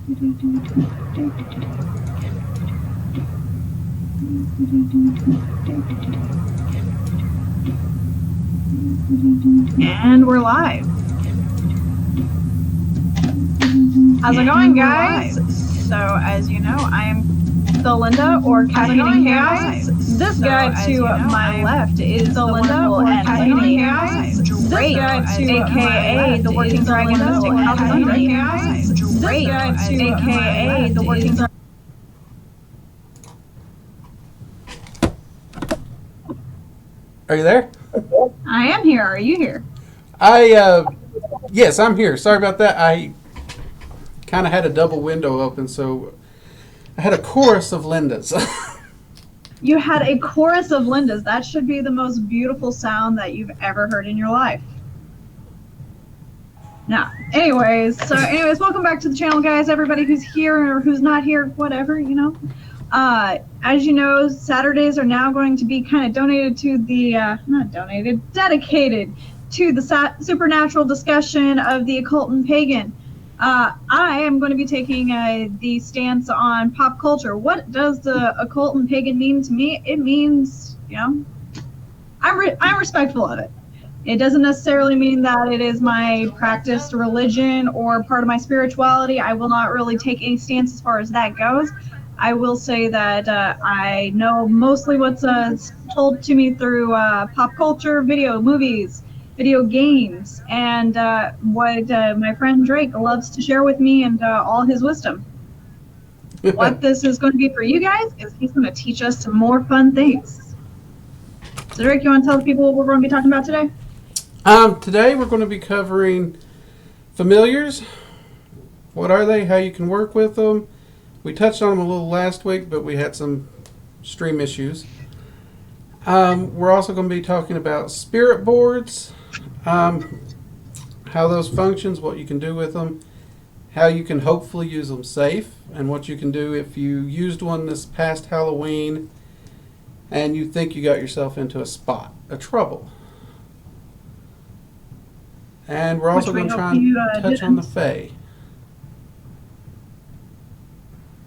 And we're live. How's it going, guys? So, as you know, I am the Linda, or Caffeinating Chaos. This guy to my left is the Linda, or Caffeinating Chaos. This guy to aka the Working Dragon Mystic Caffeinating Chaos. This guy to aka the Working Dragon. Are you there? I am here. Are you here? Yes, I'm here. Sorry about that. I kind of had a double window open, so I had a chorus of Lindas. You had a chorus of Lindas. That should be the most beautiful sound that you've ever heard in your life. Now, anyways, welcome back to the channel, guys. Everybody who's here or who's not here, whatever, you know. As you know, Saturdays are now going to be kind of donated to the, dedicated to the supernatural discussion of the occult and pagan. I am going to be taking the stance on pop culture. What does the occult and pagan mean to me? It means, you know, I'm respectful of it. It doesn't necessarily mean that it is my practiced religion or part of my spirituality. I will not really take any stance as far as that goes. I will say that I know mostly what's told to me through pop culture, movies, video games, and what my friend Drake loves to share with me and all his wisdom. What this is going to be for you guys is he's going to teach us some more fun things. So Drake, you want to tell the people what we're going to be talking about today? Today we're going to be covering familiars. What are they? How you can work with them. We touched on them a little last week, but we had some stream issues. We're also going to be talking about spirit boards, how those functions, what you can do with them, how you can hopefully use them safe, and what you can do if you used one this past Halloween and you think you got yourself into a spot, a trouble. And we're also going to try and touch on the Fae.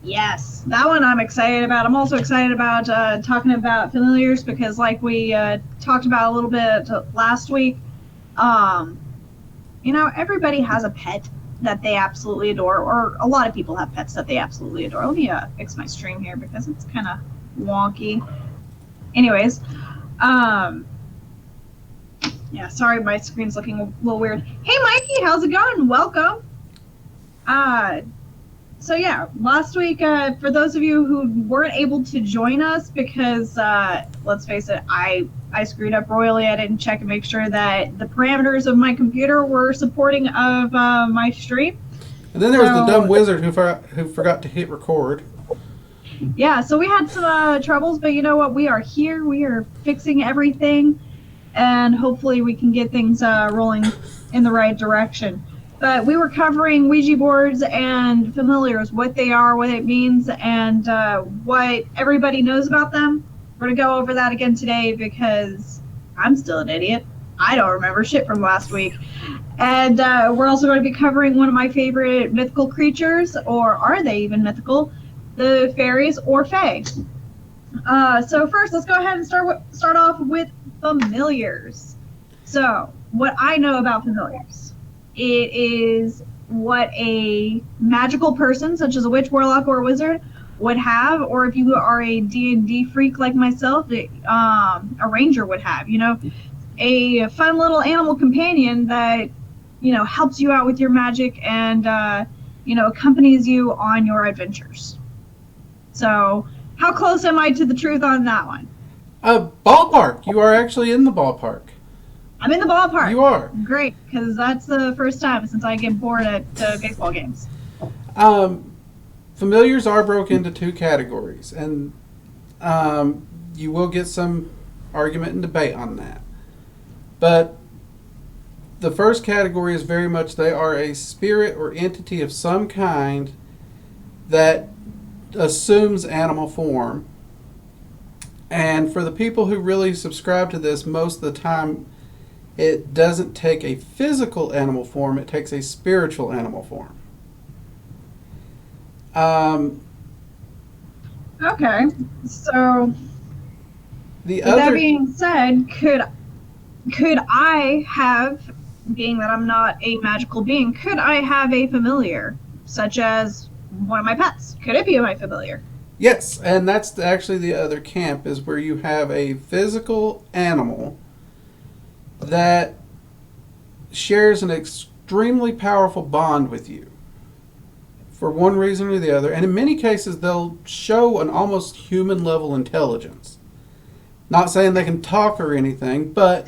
Yes, that one I'm excited about. I'm also excited about talking about familiars because, like we talked about a little bit last week, you know, everybody has a pet that they absolutely adore, or a lot of people have pets that they absolutely adore. Let me fix my stream here because it's kind of wonky. Anyways, yeah, sorry, my screen's looking a little weird. Hey, Mikey, how's it going? Welcome. So yeah, last week, for those of you who weren't able to join us because, let's face it, I screwed up royally. I didn't check and make sure that the parameters of my computer were supporting of my stream. And then there was the dumb wizard who forgot to hit record. Yeah, so we had some troubles, but you know what? We are here. We are fixing everything, and hopefully we can get things rolling in the right direction. But we were covering Ouija boards and familiars, what they are, what it means, and what everybody knows about them. We're going to go over that again today because I'm still an idiot. I don't remember shit from last week. And we're also going to be covering one of my favorite mythical creatures, or are they even mythical? The fairies or fae. So first, let's go ahead and start off with familiars. So, what I know about familiars. It is what a magical person, such as a witch, warlock, or a wizard, would have, or if you are a D&D freak like myself, a ranger would have. You know, a fun little animal companion that, you know, helps you out with your magic and, you know, accompanies you on your adventures. So, how close am I to the truth on that one? Ballpark. You are actually in the ballpark. I'm in the ballpark. You are. Great, because that's the first time since I get bored at baseball games. Familiars are broken into two categories, and you will get some argument and debate on that. But the first category is very much they are a spirit or entity of some kind that assumes animal form. And for the people who really subscribe to this, most of the time it doesn't take a physical animal form, it takes a spiritual animal form. Um, Okay. So, the with that other, being said, could I have, being that I'm not a magical being, could I have a familiar, such as one of my pets? Could it be my familiar? yes, and that's actually the other camp is where you have a physical animal that shares an extremely powerful bond with you for one reason or the other. And in many cases, they'll show an almost human level intelligence. Not saying they can talk or anything, but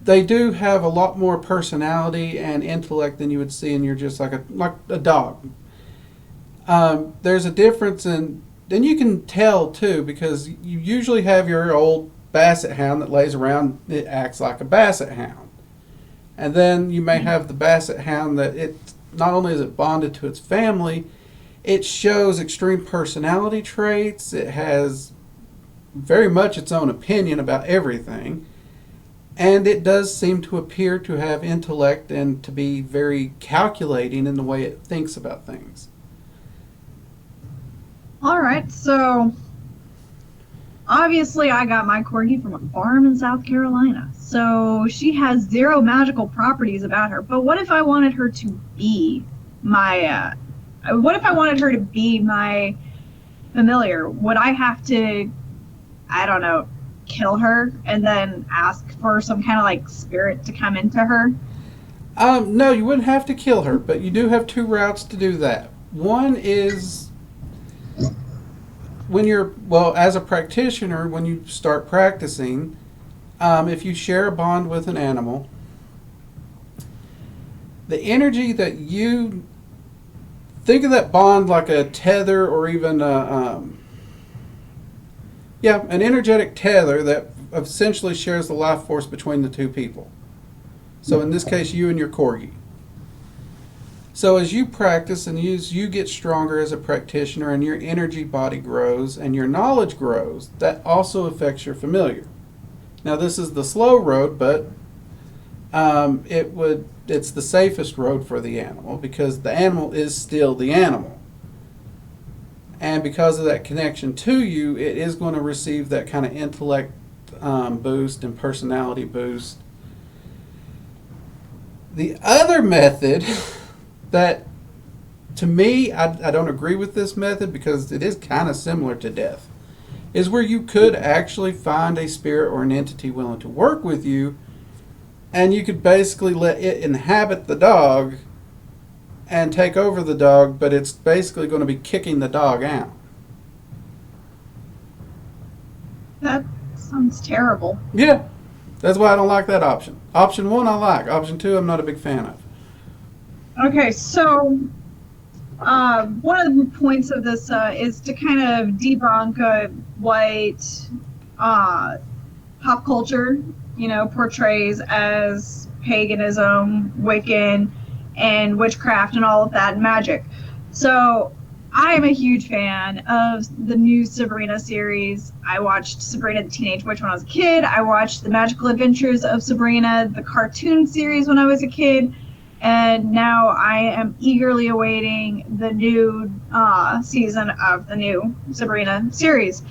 they do have a lot more personality and intellect than you would see in your just like a dog. There's a difference in, and you can tell too, because you usually have your old basset hound that lays around, it acts like a basset hound. And then you may have the basset hound that it not only is it bonded to its family, it shows extreme personality traits. It has very much its own opinion about everything. And it does seem to appear to have intellect and to be very calculating in the way it thinks about things. All right. So, obviously, I got my corgi from a farm in South Carolina. So, she has zero magical properties about her. But what if I wanted her to be my, what if I wanted her to be my familiar? Would I have to, I don't know, kill her and then ask for some kind of like spirit to come into her? No, you wouldn't have to kill her, but you do have two routes to do that. One is when you're, well, as a practitioner, when you start practicing, if you share a bond with an animal, the energy that you think of that bond like a tether or even an energetic tether that essentially shares the life force between the two people. So in this case, you and your corgi. So as you practice and you get stronger as a practitioner and your energy body grows and your knowledge grows, that also affects your familiar. Now this is the slow road, but it's the safest road for the animal because the animal is still the animal. And because of that connection to you, it is going to receive that kind of intellect boost and personality boost. The other method that, to me, I don't agree with this method because it is kind of similar to death, is where you could actually find a spirit or an entity willing to work with you, and you could basically let it inhabit the dog and take over the dog, but it's basically going to be kicking the dog out. That sounds terrible. Yeah, that's why I don't like that option. Option one I like. Option two I'm not a big fan of. Okay, so one of the points of this is to kind of debunk what pop culture, portrays as paganism, Wiccan, and witchcraft and all of that and magic. So I am a huge fan of the new Sabrina series. I watched Sabrina the Teenage Witch when I was a kid. I watched the Magical Adventures of Sabrina, the cartoon series, when I was a kid. And now I am eagerly awaiting the new season of the new Sabrina series.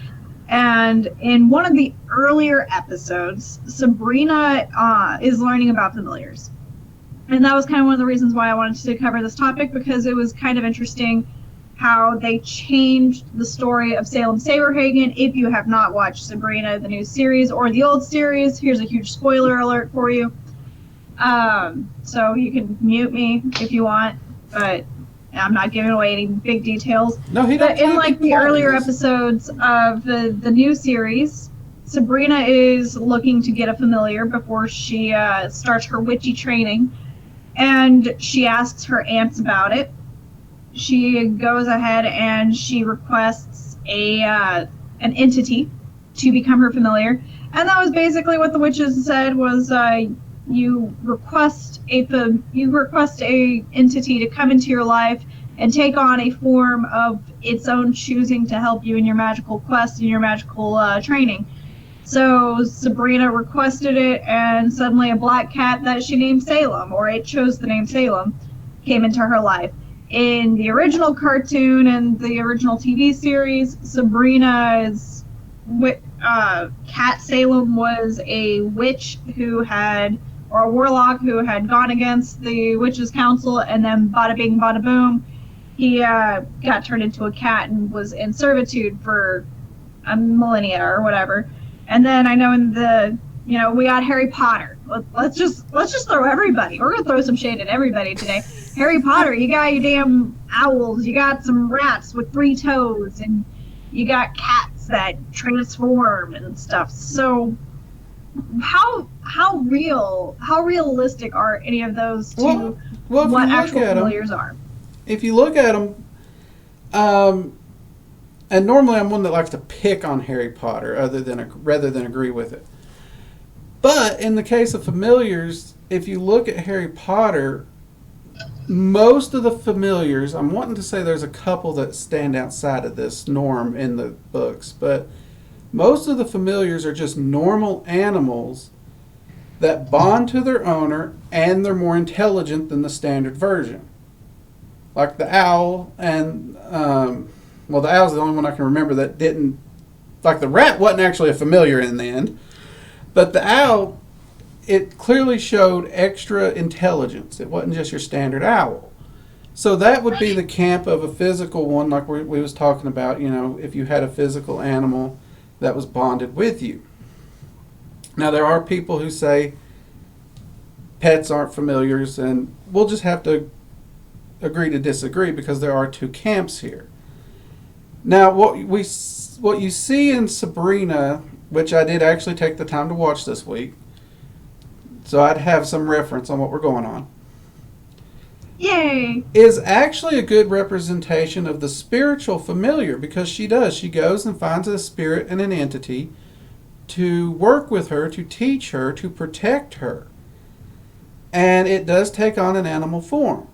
And in one of the earlier episodes, Sabrina is learning about familiars. And that was kind of one of the reasons why I wanted to cover this topic, because it was kind of interesting how they changed the story of Salem Saberhagen. If you have not watched Sabrina, the new series, or the old series, here's a huge spoiler alert for you. So you can mute me if you want, but I'm not giving away any big details. No, he But doesn't. in like the earlier episodes of the new series, Sabrina is looking to get a familiar before she starts her witchy training, and she asks her aunts about it. She goes ahead and she requests an entity to become her familiar, and that was basically what the witches said was you request a entity to come into your life and take on a form of its own choosing to help you in your magical quest and your magical training. So Sabrina requested it, and suddenly a black cat that she named Salem, or it chose the name Salem, came into her life. in the original cartoon and the original TV series, Sabrina's Cat Salem was a witch who had, or a warlock who had gone against the witches' council, and then bada bing, bada boom, he got turned into a cat and was in servitude for a millennia or whatever. And then I know in the, we got Harry Potter. Let's just throw everybody. We're gonna throw some shade at everybody today. Harry Potter, you got your damn owls, you got some rats with 3 toes, and you got cats that transform and stuff. So how realistic are any of those to what actual familiars are? If you look at them, and normally I'm one that likes to pick on Harry Potter rather than agree with it. But in the case of familiars, if you look at Harry Potter, most of the familiars, I'm wanting to say there's a couple that stand outside of this norm in the books, but most of the familiars are just normal animals that bond to their owner, and they're more intelligent than the standard version. Like the owl, and the owl's the only one I can remember that didn't, like the rat wasn't actually a familiar in the end, but the owl, it clearly showed extra intelligence. It wasn't just your standard owl. So that would be the camp of a physical one, like we was talking about, if you had a physical animal that was bonded with you. Now there are people who say pets aren't familiars, and we'll just have to agree to disagree because there are 2 camps here. Now what you see in Sabrina, which I did actually take the time to watch this week, so I'd have some reference on what we're going on. Yay! Is actually a good representation of the spiritual familiar, because she goes and finds a spirit and an entity to work with her, to teach her, to protect her. And it does take on an animal form.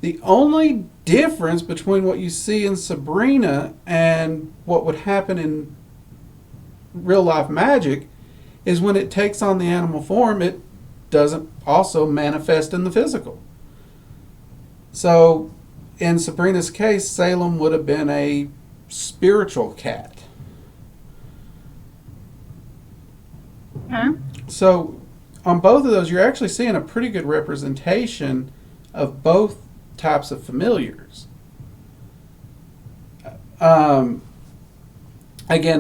The only difference between what you see in Sabrina and what would happen in real life magic is when it takes on the animal form, it doesn't also manifest in the physical. So in Sabrina's case, Salem would have been a spiritual cat. Okay. So on both of those, you're actually seeing a pretty good representation of both types of familiars. Again,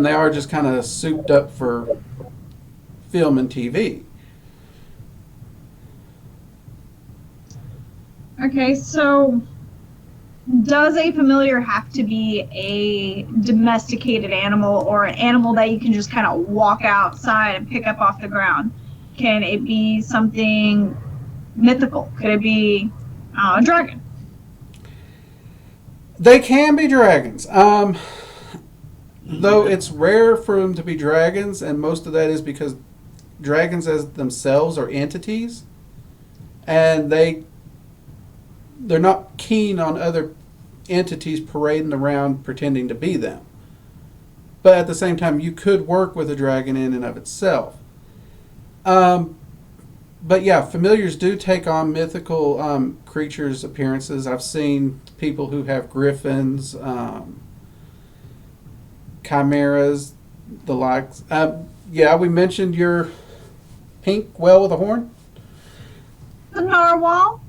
they are just kind of souped up for film and TV. Okay, so does a familiar have to be a domesticated animal, or an animal that you can just kind of walk outside and pick up off the ground? Can it be something mythical? Could it be a dragon? They can be dragons. Though it's rare for them to be dragons, and most of that is because dragons as themselves are entities, and they're not keen on other entities parading around pretending to be them. But at the same time, you could work with a dragon in and of itself. But yeah, familiars do take on mythical creatures' appearances. I've seen people who have griffins, chimeras, the likes. Yeah, we mentioned your pink whale with a horn. The narwhal.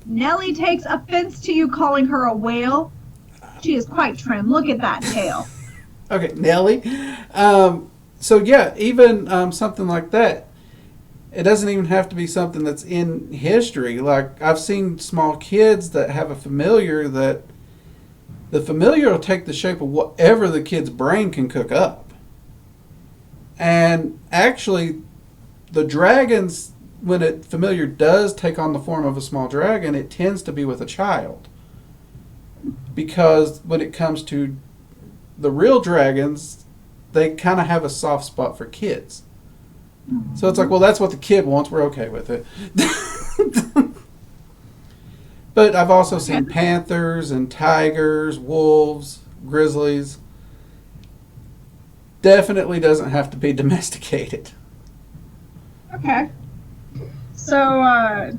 Nellie takes offense to you calling her a whale. She is quite trim. Look at that tail. Okay, Nellie. So yeah, even something like that. It doesn't even have to be something that's in history. Like, I've seen small kids that have a familiar that the familiar will take the shape of whatever the kid's brain can cook up. And actually, the dragons, when a familiar does take on the form of a small dragon, it tends to be with a child. Because when it comes to the real dragons, they kind of have a soft spot for kids. So it's like, well, that's what the kid wants. We're okay with it. But I've also seen panthers and tigers, wolves, grizzlies. Definitely doesn't have to be domesticated. Okay. So,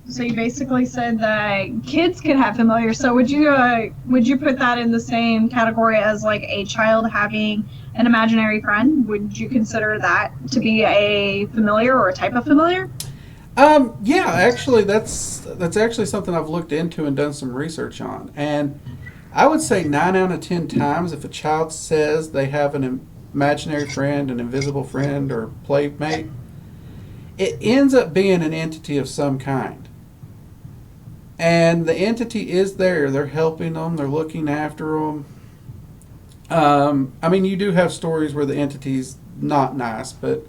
So you basically said that kids could have familiars. So would you put that in the same category as like a child having an imaginary friend? Would you consider that to be a familiar or a type of familiar? Yeah, actually, that's actually something I've looked into and done some research on. And I would say 9 out of 10 times, if a child says they have an imaginary friend, an invisible friend, or playmate, it ends up being an entity of some kind. And the entity is there. They're helping them. They're looking after them. I mean, you do have stories where the entity's not nice, but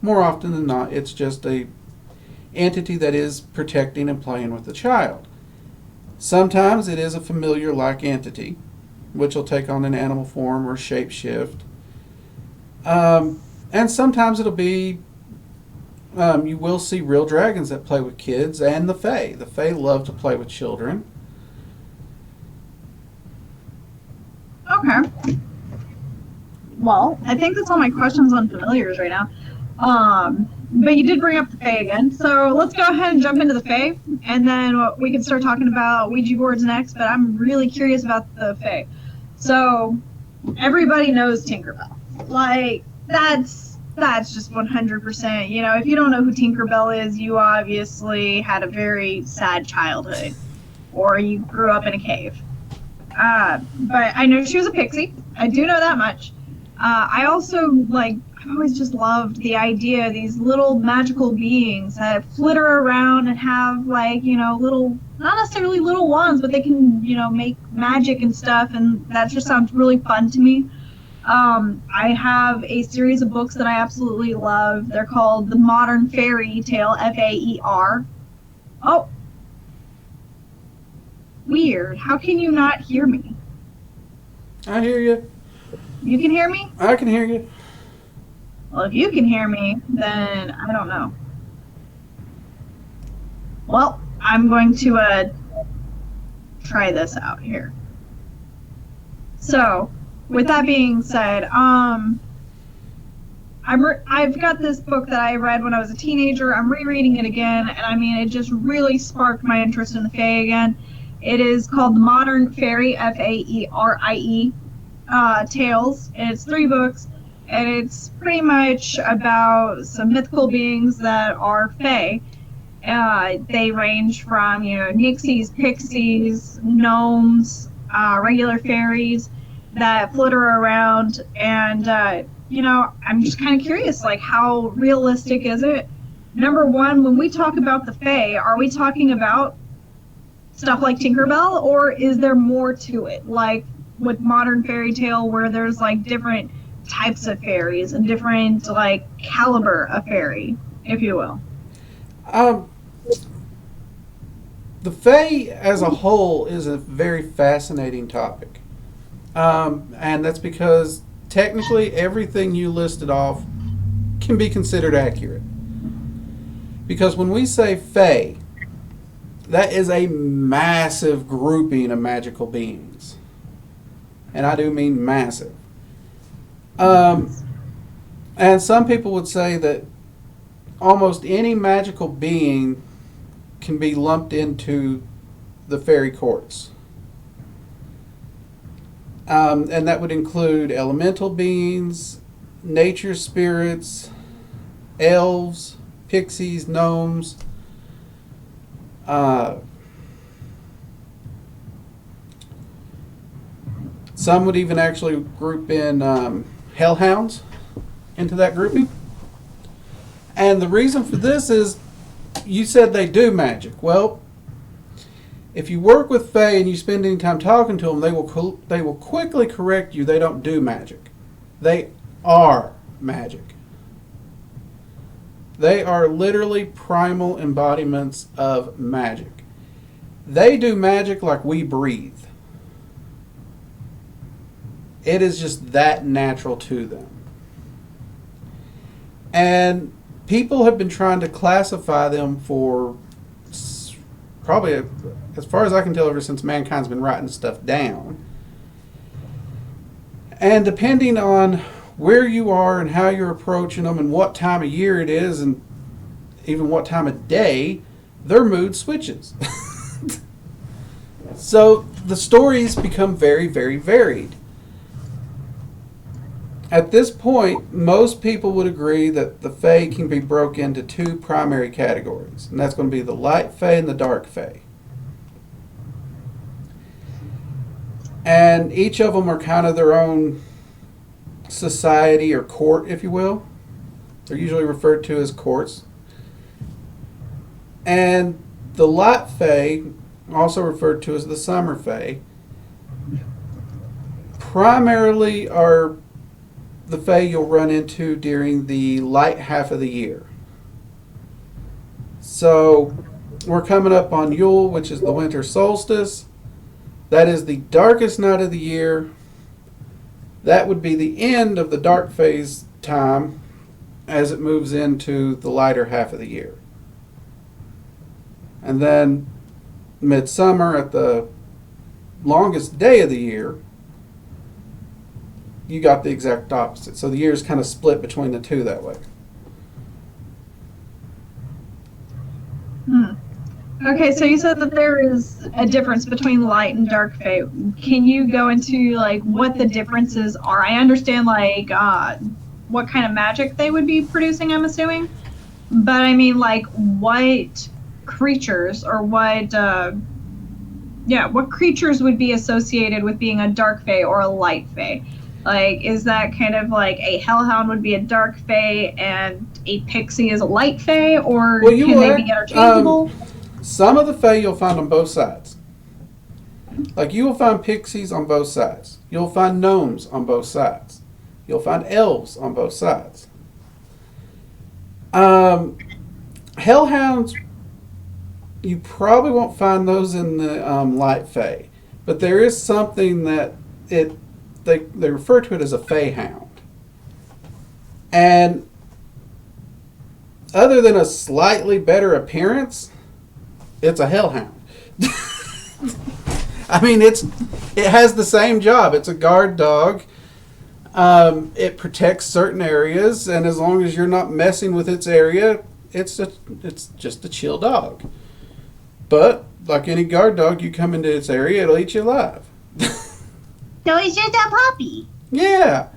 more often than not, it's just a entity that is protecting and playing with the child. Sometimes it is a familiar-like entity, which will take on an animal form or shapeshift. And sometimes it'll be, you will see real dragons that play with kids and the Fae. The Fae love to play with children. Okay. Well, I think that's all my questions on familiars right now. But you did bring up the Fae again, so let's go ahead and jump into the Fae, and then we can start talking about Ouija boards next, but I'm really curious about the Fae. So, everybody knows Tinkerbell. Like, that's just 100%. You know, if you don't know who Tinkerbell is, you obviously had a very sad childhood, or you grew up in a cave. But I know she was a pixie. I do know that much. I also, I've always just loved the idea of these little magical beings that flitter around and have, little, not necessarily little wands, but they can, make magic and stuff, and that just sounds really fun to me. I have a series of books that I absolutely love. They're called The Modern Fairy Tale, Faer. Oh. Weird. How can you not hear me? I hear you. You can hear me? I can hear you. Well, if you can hear me, then I don't know. Well, I'm going to try this out here. So, with that being said, I've got this book that I read when I was a teenager. I'm rereading it again, and I mean, it just really sparked my interest in the Fae again. It is called The Modern Fairy, Faerie, Tales, and it's 3 books, and it's pretty much about some mythical beings that are Fae. They range from, nixies, pixies, gnomes, regular fairies that flitter around, and, I'm just kind of curious, how realistic is it? Number one, when we talk about the Fae, are we talking about stuff like Tinkerbell, or is there more to it, like with modern fairy tale, where there's different types of fairies and different caliber of fairy, if you will? The Fae as a whole is a very fascinating topic, and that's because technically everything you listed off can be considered accurate. Because when we say Fae, that is a massive grouping of magical beings. And I do mean massive. And some people would say that almost any magical being can be lumped into the fairy courts. And that would include elemental beings, nature spirits, elves, pixies, gnomes, some would even actually group in hellhounds into that grouping. And the reason for this is, you said they do magic. Well, if you work with Fae and you spend any time talking to them, they will quickly correct you. They don't do magic. They are magic. They are literally primal embodiments of magic. They do magic like we breathe. It is just that natural to them. And people have been trying to classify them for probably, as far as I can tell, ever since mankind's been writing stuff down. And depending on where you are and how you're approaching them and what time of year it is and even what time of day, their mood switches. So the stories become very, very varied. At this point, most people would agree that the Fae can be broken into two primary categories, and that's going to be the Light Fae and the Dark Fae. And each of them are kind of their own society or court, if you will. They're usually referred to as courts. And the Light Fae, also referred to as the Summer Fae, primarily are the Fae you'll run into during the light half of the year. So we're coming up on Yule, which is the winter solstice. That is the darkest night of the year. That would be the end of the dark phase time as it moves into the lighter half of the year. And then midsummer, at the longest day of the year, you got the exact opposite. So the year is kind of split between the two that way. Okay, so you said that there is a difference between light and dark fae. Can you go into like what the differences are? I understand like what kind of magic they would be producing, I'm assuming. But I mean, like, what creatures or what creatures would be associated with being a dark fae or a light fae? Like, is that kind of like a hellhound would be a dark fae and a pixie is a light fae, or can they be interchangeable? Some of the fae you'll find on both sides. Like, you will find pixies on both sides. You'll find gnomes on both sides. You'll find elves on both sides. Hellhounds, you probably won't find those in the light fae, but there is something that they refer to it as a fae hound. And other than a slightly better appearance, it's a hellhound. I mean, it has the same job. It's a guard dog. It protects certain areas, and as long as you're not messing with its area, it's just a chill dog. But like any guard dog, you come into its area, it'll eat you alive. So he's just a puppy. Yeah,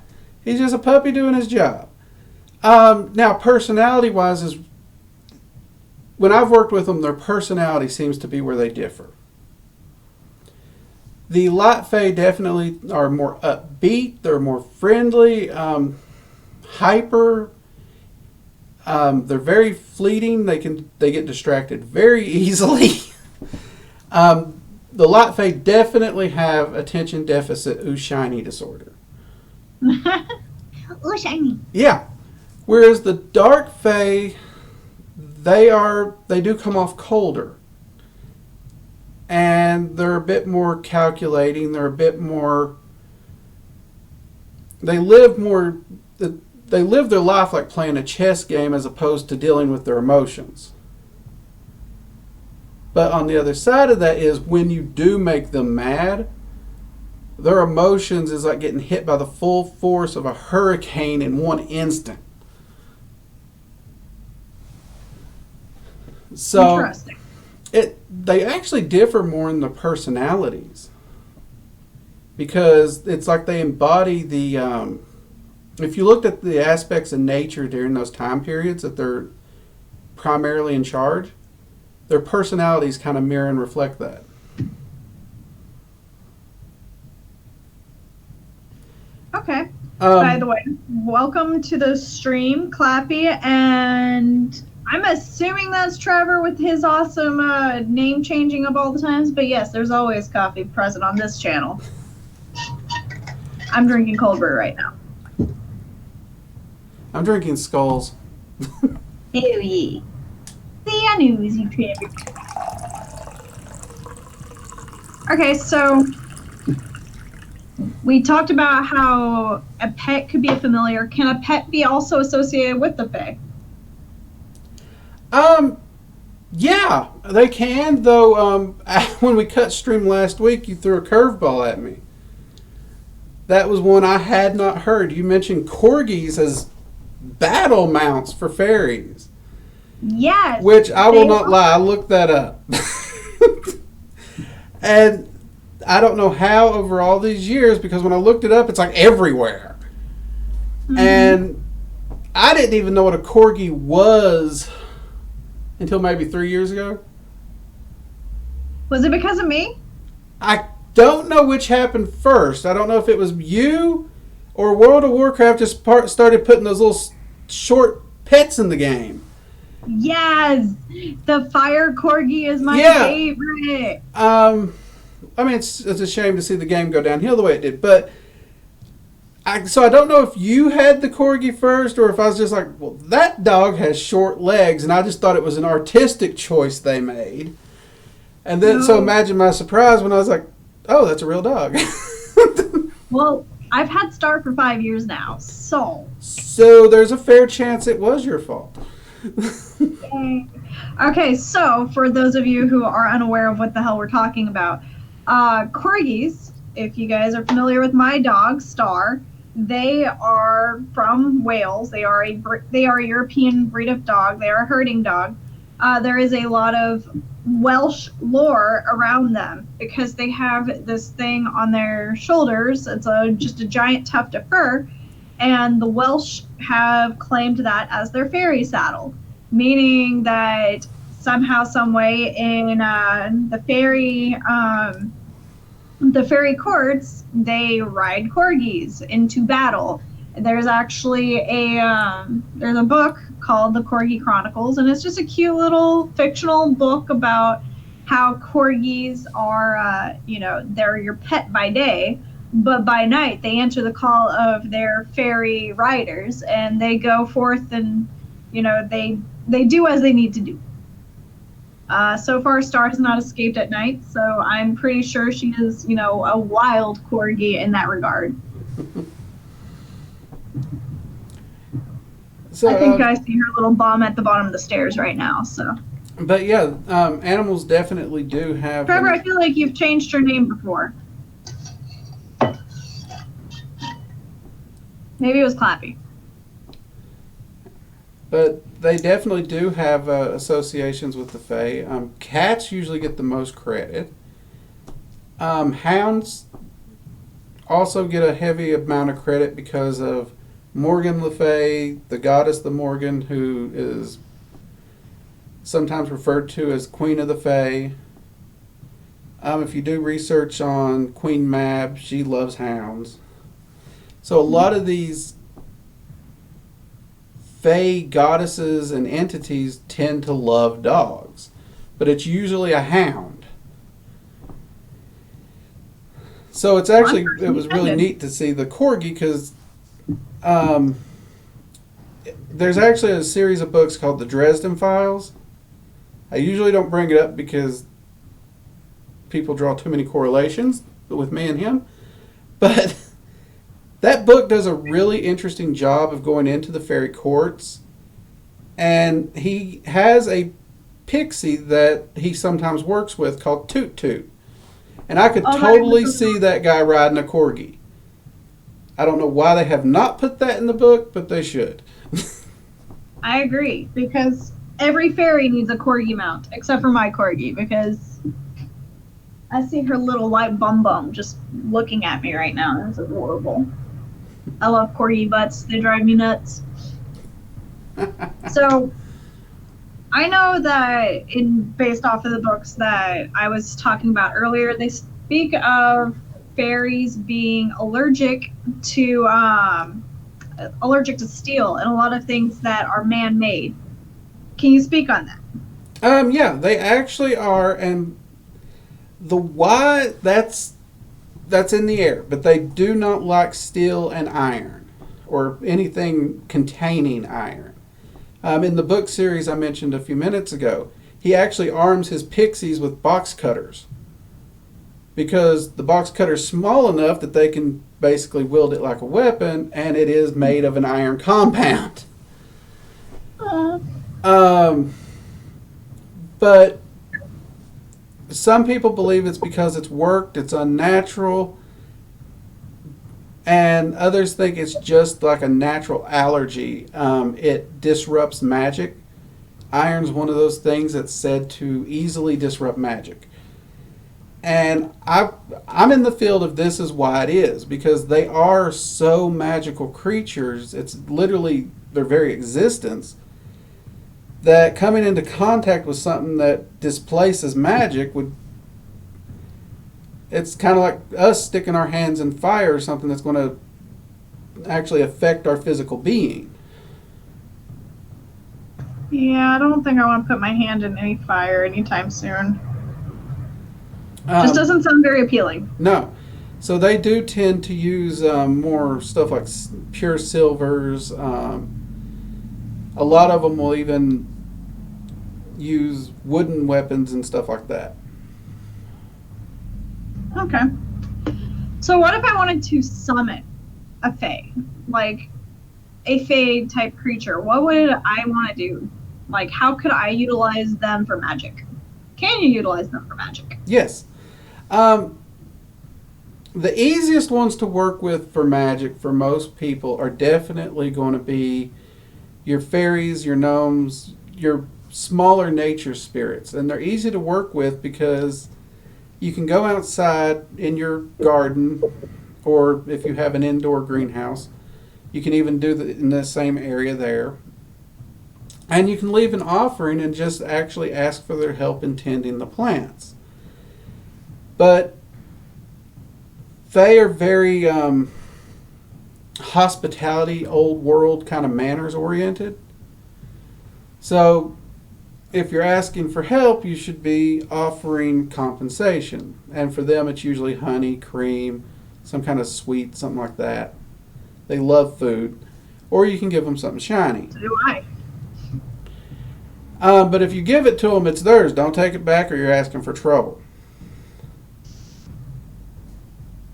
he's just a puppy doing his job. Now, personality-wise, is when I've worked with them, their personality seems to be where they differ. The light fae definitely are more upbeat. They're more friendly, hyper. They're very fleeting. They get distracted very easily. The light fae definitely have attention deficit shiny disorder. Ooh, shiny. Yeah. Whereas the dark fae, they do come off colder. And they're a bit more calculating. They're a bit more. They live their life like playing a chess game as opposed to dealing with their emotions. But on the other side of that is when you do make them mad, their emotions is like getting hit by the full force of a hurricane in one instant. So Interesting. They actually differ more in their personalities, because it's like they embody the if you looked at the aspects of nature during those time periods that they're primarily in charge, their personalities kind of mirror and reflect that. Okay. By the way, welcome to the stream, Clappy, and I'm assuming that's Trevor with his awesome name changing up all the times, but yes, there's always coffee present on this channel. I'm drinking cold brew right now. I'm drinking skulls. Hell yeah. See, I knew it was you, Trevor. Okay, so we talked about how a pet could be a familiar. Can a pet be also associated with the Fae? Yeah, they can, though. When we cut stream last week, you threw a curveball at me. That was one I had not heard. You mentioned corgis as battle mounts for fairies. Yes. Which I will they not are. lie, I looked that up. And I don't know how over all these years, because when I looked it up, it's like everywhere. Mhm. And I didn't even know what a corgi was until maybe 3 years ago. Was it because of me? I don't know which happened first. I don't know if it was you or World of Warcraft just started putting those little short pets in the game. Yes. The fire corgi is my Yeah. favorite. I mean, it's a shame to see the game go downhill the way it did, but so I don't know if you had the corgi first or if I was just like, well, that dog has short legs, and I just thought it was an artistic choice they made. And then, so No. imagine my surprise when I was like, oh, that's a real dog. Well, I've had Star for 5 years now, so. So there's a fair chance it was your fault. Yay. Okay, so for those of you who are unaware of what the hell we're talking about, corgis, if you guys are familiar with my dog, Star, they are from Wales. They are a European breed of dog. They are a herding dog. There is a lot of Welsh lore around them because they have this thing on their shoulders. It's just a giant tuft of fur, and the Welsh have claimed that as their fairy saddle, meaning that somehow, some way, in the fairy courts, they ride corgis into battle. There's actually there's a book called The Corgi Chronicles, and it's just a cute little fictional book about how corgis are, they're your pet by day, but by night they answer the call of their fairy riders, and they go forth and, they do as they need to do. So far, Star has not escaped at night, so I'm pretty sure she is, a wild corgi in that regard. So, I think I see her little bomb at the bottom of the stairs right now. So, but yeah, animals definitely do have. Trevor, I feel like you've changed your name before. Maybe it was Clappy. But they definitely do have associations with the Fae. Cats usually get the most credit. Hounds also get a heavy amount of credit because of Morgan Le Fay, the goddess the Morgan, who is sometimes referred to as Queen of the Fae. If you do research on Queen Mab, she loves hounds. So a lot of these Fae goddesses and entities tend to love dogs, but it's usually a hound. So it's actually, it was really neat to see the corgi because there's actually a series of books called the Dresden Files. I usually don't bring it up because people draw too many correlations with me and him, but that book does a really interesting job of going into the fairy courts, and he has a pixie that he sometimes works with called Toot Toot, and I could totally see that guy riding a corgi. I don't know why they have not put that in the book, but they should. I agree, because every fairy needs a corgi mount, except for my corgi, because I see her little white bum bum just looking at me right now. That's adorable. I love corgi butts. They drive me nuts. So, I know that based off of the books that I was talking about earlier, they speak of fairies being allergic to steel and a lot of things that are man-made. Can you speak on that? Yeah, they actually are, and the why, that's in the air, but they do not like steel and iron or anything containing iron. In the book series I mentioned a few minutes ago, he actually arms his pixies with box cutters because the box cutter is small enough that they can basically wield it like a weapon, and it is made of an iron compound. But some people believe it's because it's worked, it's unnatural, and others think it's just like a natural allergy. It disrupts magic. iron's one of those things that's said to easily disrupt magic. And I'm in the field of this is why it is, because they are so magical creatures. It's literally their very existence that coming into contact with something that displaces magic would, it's kind of like us sticking our hands in fire or something that's going to actually affect our physical being. Yeah, I don't think I want to put my hand in any fire anytime soon. Just doesn't sound very appealing. No. So they do tend to use more stuff like pure silvers. A lot of them will even use wooden weapons and stuff like that. Okay. So what if I wanted to summon a Fae? Like a Fae type creature. What would I want to do? Like, how could I utilize them for magic? Can you utilize them for magic? Yes. The easiest ones to work with for magic for most people are definitely going to be your fairies, your gnomes, your smaller nature spirits. And they're easy to work with because you can go outside in your garden, or if you have an indoor greenhouse, you can even do it in the same area there. And you can leave an offering and just actually ask for their help in tending the plants. But Fae are very hospitality, old world kind of manners oriented. So if you're asking for help, you should be offering compensation. And for them, it's usually honey, cream, some kind of sweet, something like that. They love food. Or you can give them something shiny. So do I. But if you give it to them, it's theirs. Don't take it back or you're asking for trouble.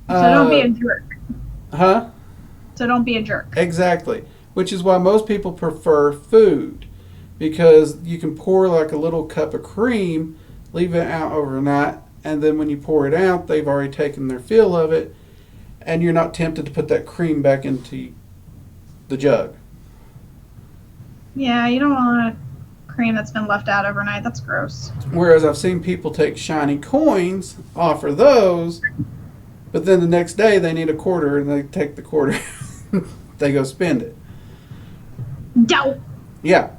So don't be a jerk. Huh? So don't be a jerk. Exactly. Which is why most people prefer food. Because you can pour like a little cup of cream, leave it out overnight, and then when you pour it out, they've already taken their fill of it, and you're not tempted to put that cream back into the jug. Yeah, you don't want cream that's been left out overnight. That's gross. Whereas I've seen people take shiny coins, offer those, but then the next day they need a quarter and they take the quarter. They go spend it. Dope. Yeah.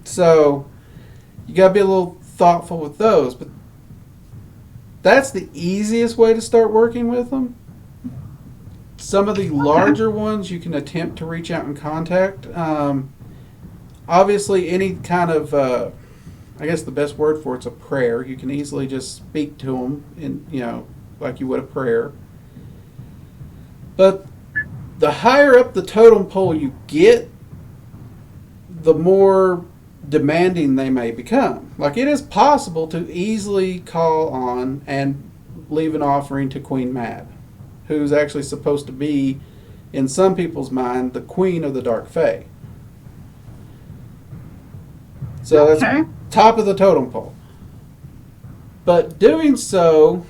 So you got to be a little thoughtful with those. But that's the easiest way to start working with them. Some of the larger ones you can attempt to reach out and contact. Obviously, any kind of, I guess the best word for it's a prayer. You can easily just speak to them, like you would a prayer. But the higher up the totem pole you get, the more demanding they may become. Like, it is possible to easily call on and leave an offering to Queen Mab, who's actually supposed to be, in some people's mind, the queen of the Dark Fae. So that's top of the totem pole. But doing so,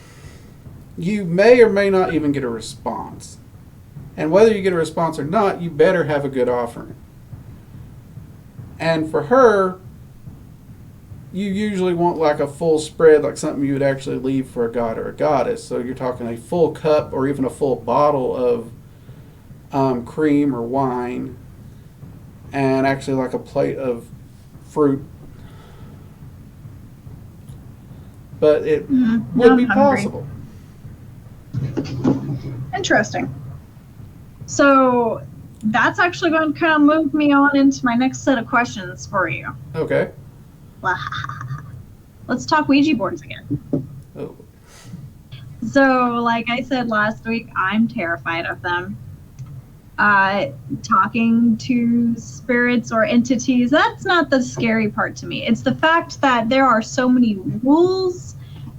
you may or may not even get a response. And whether you get a response or not, you better have a good offering. And for her, you usually want like a full spread, like something you would actually leave for a god or a goddess. So you're talking a full cup or even a full bottle of cream or wine, and actually like a plate of fruit. But it would be possible. Interesting. So that's actually going to kind of move me on into my next set of questions for you. Okay. Let's talk Ouija boards again. Oh. So, like I said last week, I'm terrified of them. Talking to spirits or entities, that's not the scary part to me. It's the fact that there are so many rules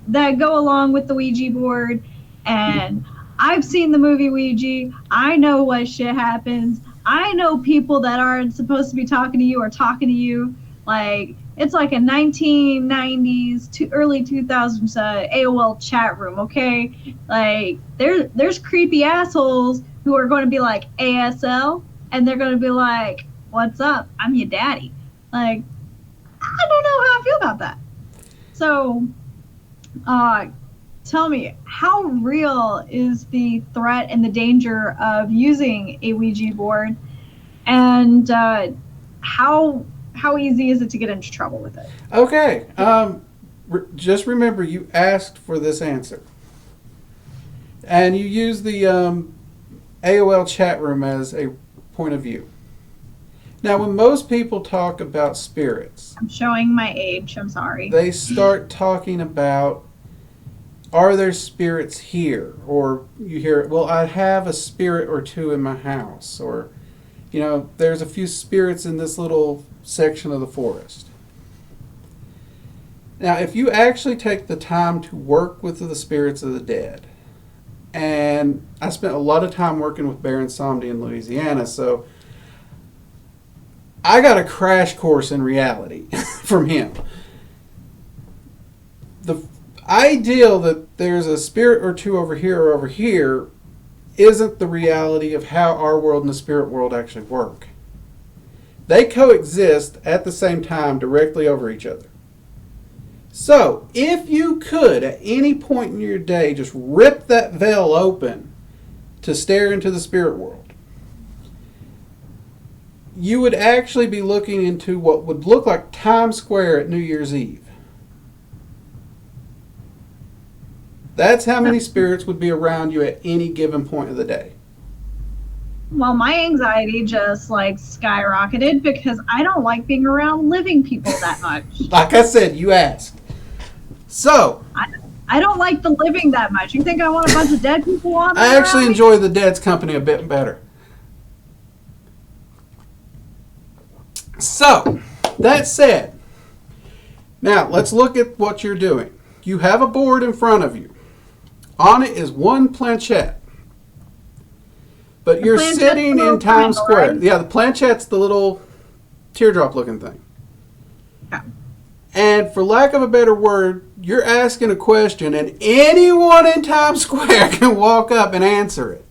that go along with the Ouija board, and I've seen the movie Ouija. I know what shit happens. I know people that aren't supposed to be talking to you are talking to you. Like, it's like a 1990s to early 2000s AOL chat room, okay? Like, there's creepy assholes who are going to be like ASL, and they're going to be like, what's up? I'm your daddy. Like, I about that. So, tell me, how real is the threat and the danger of using a Ouija board, and how easy is it to get into trouble with it? Okay. Just remember, you asked for this answer, and you use the AOL chat room as a point of view. Now, when most people talk about spirits, I'm showing my age. I'm sorry. they start talking about, are there spirits here? Or you hear, well, I have a spirit or two in my house. Or, there's a few spirits in this little section of the forest. Now, if you actually take the time to work with the spirits of the dead, and I spent a lot of time working with Baron Somdi in Louisiana, so I got a crash course in reality from him. The ideal that there's a spirit or two over here or over here isn't the reality of how our world and the spirit world actually work. They coexist at the same time directly over each other. So, if you could, at any point in your day, just rip that veil open to stare into the spirit world, you would actually be looking into what would look like Times Square at New Year's Eve. That's how many spirits would be around you at any given point of the day. Well, my anxiety just skyrocketed because I don't like being around living people that much. Like I said, you asked. So, I don't like the living that much. You think I want a bunch of dead people on? I actually enjoy the dead's company a bit better. So, that said, now let's look at what you're doing. You have a board in front of you. On it is one planchette. But you're sitting in Times Square. Right? Yeah, the planchette's the little teardrop looking thing. Yeah. And for lack of a better word, you're asking a question and anyone in Times Square can walk up and answer it.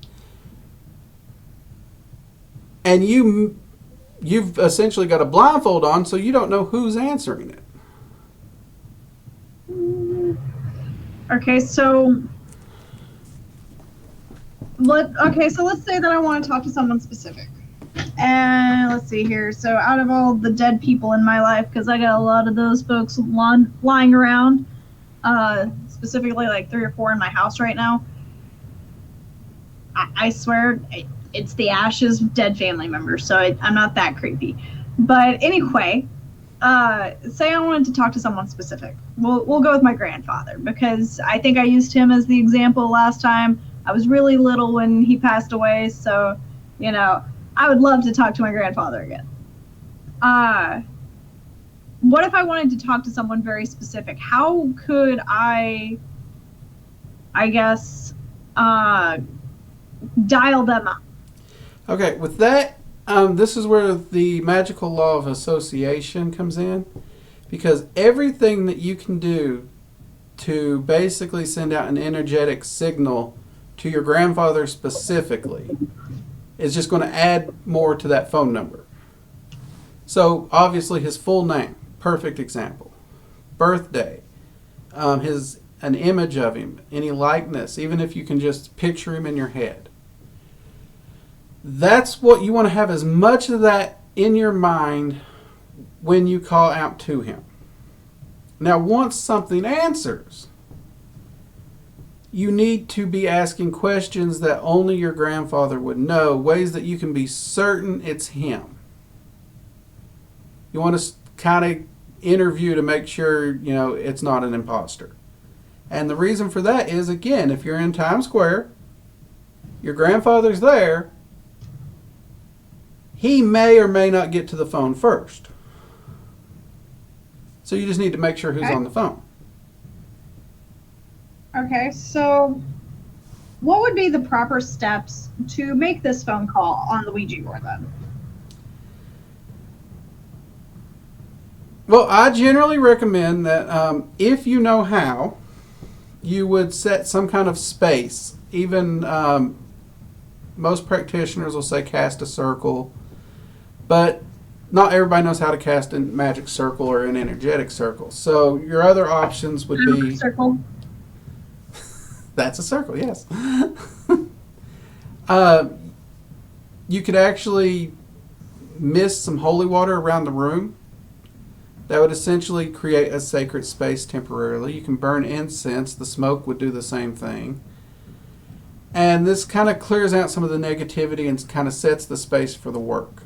And you've essentially got a blindfold on, so you don't know who's answering it. Okay, so let's say that I want to talk to someone specific. And let's see here. So out of all the dead people in my life, because I got a lot of those folks lying around, specifically 3 or 4 in my house right now, I swear it's the ashes of dead family members, so I'm not that creepy. But anyway, say I wanted to talk to someone specific. We'll go with my grandfather, because I think I used him as the example last time. I was really little when he passed away, so, I would love to talk to my grandfather again. What if I wanted to talk to someone very specific? How could I guess, dial them up? Okay, with that, this is where the magical law of association comes in, because everything that you can do to basically send out an energetic signal to your grandfather specifically is just going to add more to that phone number. So obviously his full name, perfect example, birthday, an image of him, any likeness, even if you can just picture him in your head. That's what you want to have, as much of that in your mind when you call out to him. Now, once something answers, you need to be asking questions that only your grandfather would know, ways that you can be certain it's him. You want to kind of interview to make sure, it's not an imposter. And the reason for that is, again, if you're in Times Square, your grandfather's there, he may or may not get to the phone first. So you just need to make sure who's on the phone. Okay, so what would be the proper steps to make this phone call on the Ouija board then? Well, I generally recommend that if you know how, you would set some kind of space. Even most practitioners will say cast a circle. But not everybody knows how to cast a magic circle or an energetic circle. So your other options would be... Circle. That's a circle, yes. You could actually mist some holy water around the room. That would essentially create a sacred space temporarily. You can burn incense. The smoke would do the same thing. And this kind of clears out some of the negativity and kind of sets the space for the work.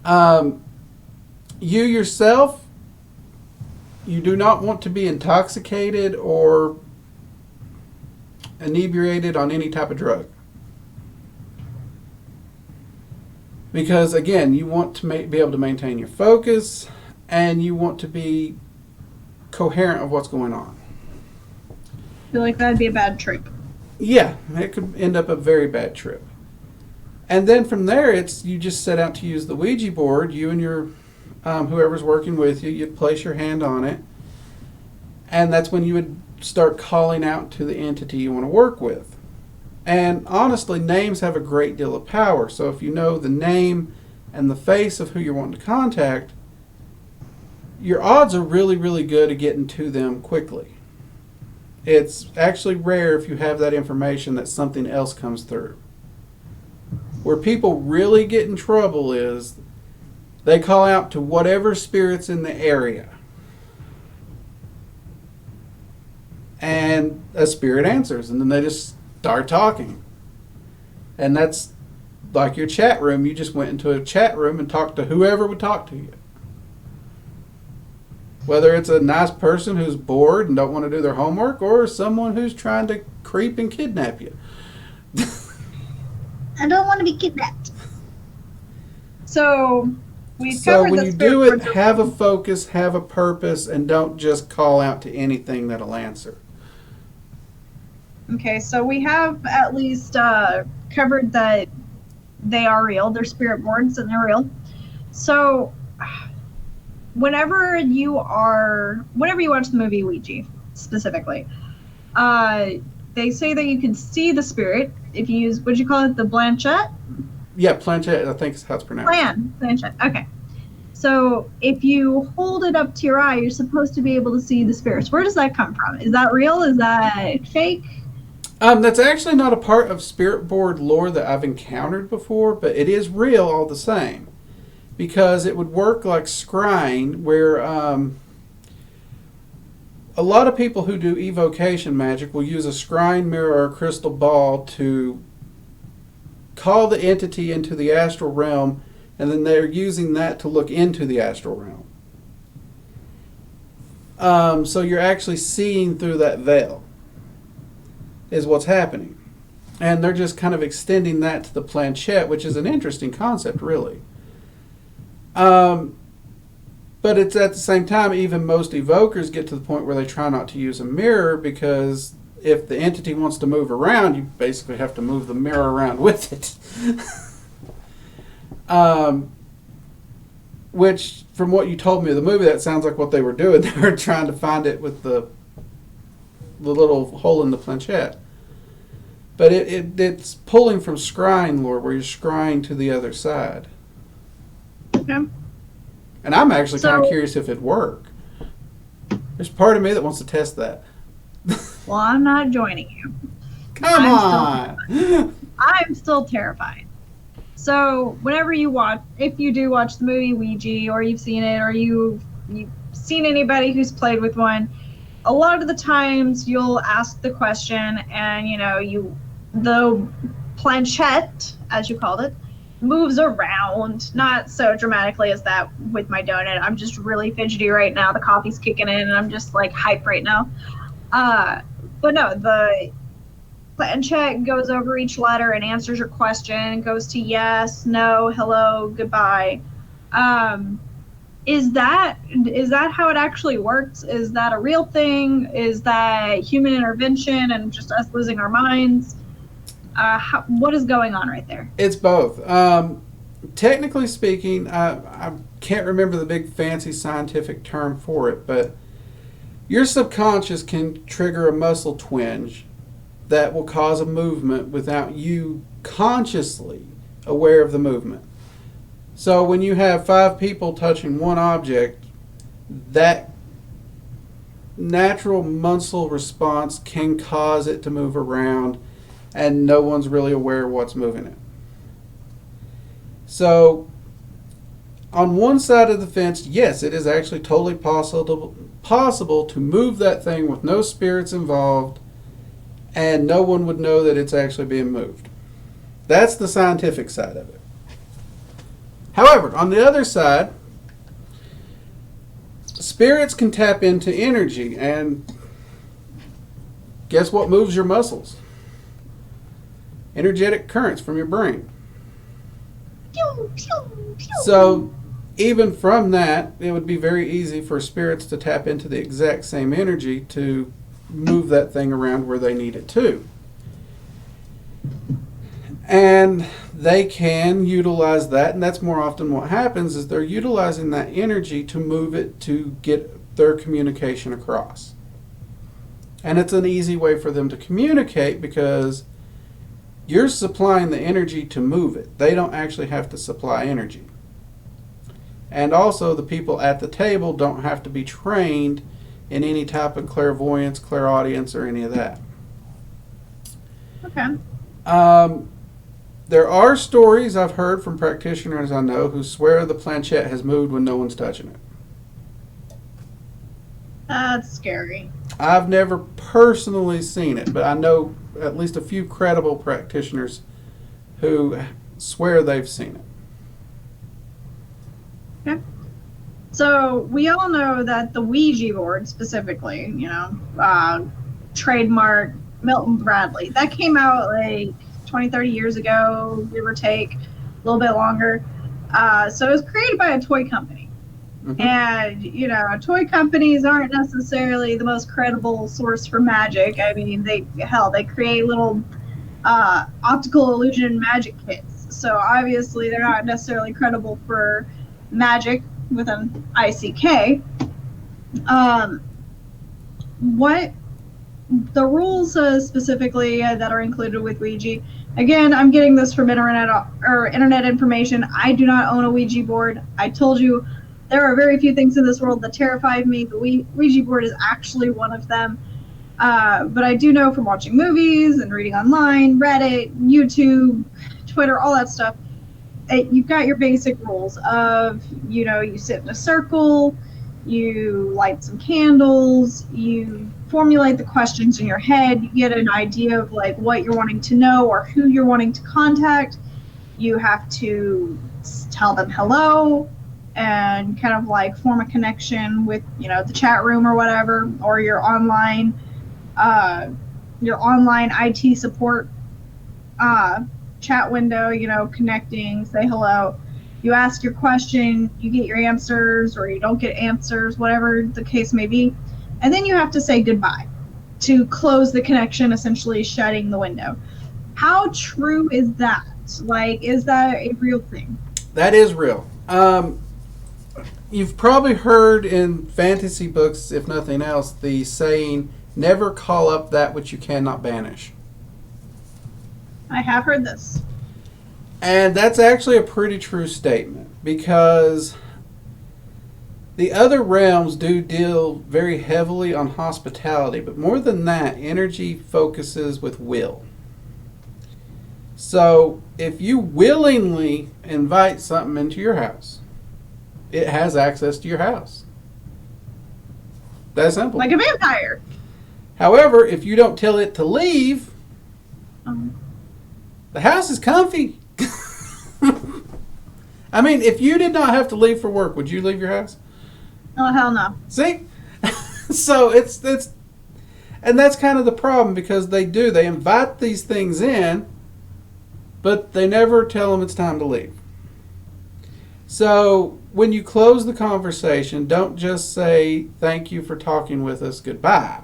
You yourself, you do not want to be intoxicated or inebriated on any type of drug. Because, again, you want to be able to maintain your focus and you want to be coherent of what's going on. I feel like that'd be a bad trip. Yeah, it could end up a very bad trip. And then from there, it's you just set out to use the Ouija board. You and your whoever's working with you, you'd place your hand on it. And that's when you would start calling out to the entity you want to work with. And honestly, names have a great deal of power. So if you know the name and the face of who you're wanting to contact, your odds are really, really good at getting to them quickly. It's actually rare if you have that information that something else comes through. Where people really get in trouble is they call out to whatever spirit's in the area. And a spirit answers, and then they just start talking. And that's like your chat room. You just went into a chat room and talked to whoever would talk to you. Whether it's a nice person who's bored and don't want to do their homework, or someone who's trying to creep and kidnap you. I don't want to be kidnapped. So we've So covered when the you spirit do it, principle. have a focus, have a purpose, and don't just call out to anything that'll answer. Okay, so we have at least covered that they are real. They're spirit boards and they're real. So whenever you watch the movie Ouija, specifically, they say that you can see the spirit if you use, what'd you call it, the planchette? Yeah, planchette, I think is how it's pronounced. Planchette, okay. So if you hold it up to your eye, you're supposed to be able to see the spirits. Where does that come from? Is that real? Is that fake? That's actually not a part of spirit board lore that I've encountered before, but it is real all the same. Because it would work like scrying, where a lot of people who do evocation magic will use a scrying mirror or a crystal ball to call the entity into the astral realm, and then they're using that to look into the astral realm. So you're actually seeing through that veil, is what's happening. And they're just kind of extending that to the planchette, which is an interesting concept, really. But it's at the same time, even most evokers get to the point where they try not to use a mirror, because if the entity wants to move around, you basically have to move the mirror around with it. Which, from what you told me of the movie, that sounds like what they were doing. They were trying to find it with the little hole in the planchette. But it's pulling from scrying lore, where you're scrying to the other side. Okay. And I'm actually kind So- of curious if it'd work. There's part of me that wants to test that. Well, I'm not joining you. Come on! I'm still terrified. So whenever you watch, if you do watch the movie Ouija, or you've seen it, or you've seen anybody who's played with one, a lot of the times you'll ask the question, and the planchette, as you called it, moves around. Not so dramatically as that with my donut. I'm just really fidgety right now. The coffee's kicking in, and I'm just like hype right now. But no, the planchette goes over each letter and answers your question, goes to yes, no, hello, goodbye. Is that how it actually works? Is that a real thing? Is that human intervention and just us losing our minds? What is going on right there? It's both. Technically speaking, I can't remember the big fancy scientific term for it, but your subconscious can trigger a muscle twinge that will cause a movement without you consciously aware of the movement. So when you have 5 people touching one object, that natural muscle response can cause it to move around, and no one's really aware of what's moving it. So on one side of the fence, yes, it is actually totally possible to move that thing with no spirits involved, and no one would know that it's actually being moved. That's the scientific side of it. However, on the other side, spirits can tap into energy, and guess what moves your muscles? Energetic currents from your brain. So even from that, it would be very easy for spirits to tap into the exact same energy to move that thing around where they need it to. And they can utilize that, and that's more often what happens, is they're utilizing that energy to move it to get their communication across. And it's an easy way for them to communicate because you're supplying the energy to move it. They don't actually have to supply energy. And also the people at the table don't have to be trained in any type of clairvoyance, clairaudience, or any of that. Okay. There are stories I've heard from practitioners I know who swear the planchette has moved when no one's touching it. That's scary. I've never personally seen it, but I know at least a few credible practitioners who swear they've seen it. Okay. So we all know that the Ouija board specifically, trademark Milton Bradley, that came out like 20, 30 years ago, give or take, a little bit longer. So it was created by a toy company. Mm-hmm. And, toy companies aren't necessarily the most credible source for magic. I mean, they create little optical illusion magic kits. So obviously they're not necessarily credible for magic with an ICK. What the rules specifically that are included with Ouija, again, I'm getting this from internet information. I do not own a Ouija board. I told you there are very few things in this world that terrify me. The Ouija board is actually one of them. But I do know from watching movies and reading online, Reddit, YouTube, Twitter, all that stuff, you've got your basic rules of, you sit in a circle, you light some candles, you formulate the questions in your head, you get an idea of like what you're wanting to know or who you're wanting to contact. You have to tell them hello and kind of like form a connection with, the chat room or whatever, or your online IT support chat window, connecting, say hello. You ask your question, you get your answers, or you don't get answers, whatever the case may be. And then you have to say goodbye to close the connection, essentially shutting the window. How true is that? Like, is that a real thing? That is real. You've probably heard in fantasy books, if nothing else, the saying, never call up that which you cannot banish. I have heard this. And that's actually a pretty true statement, because the other realms do deal very heavily on hospitality, but more than that, energy focuses with will. So if you willingly invite something into your house, it has access to your house. That's simple. Like a vampire. However, if you don't tell it to leave, the house is comfy. I mean, if you did not have to leave for work, would you leave your house? Oh, hell no. See? So it's and that's kind of the problem, because they invite these things in, but they never tell them it's time to leave. So when you close the conversation, don't just say, thank you for talking with us, goodbye.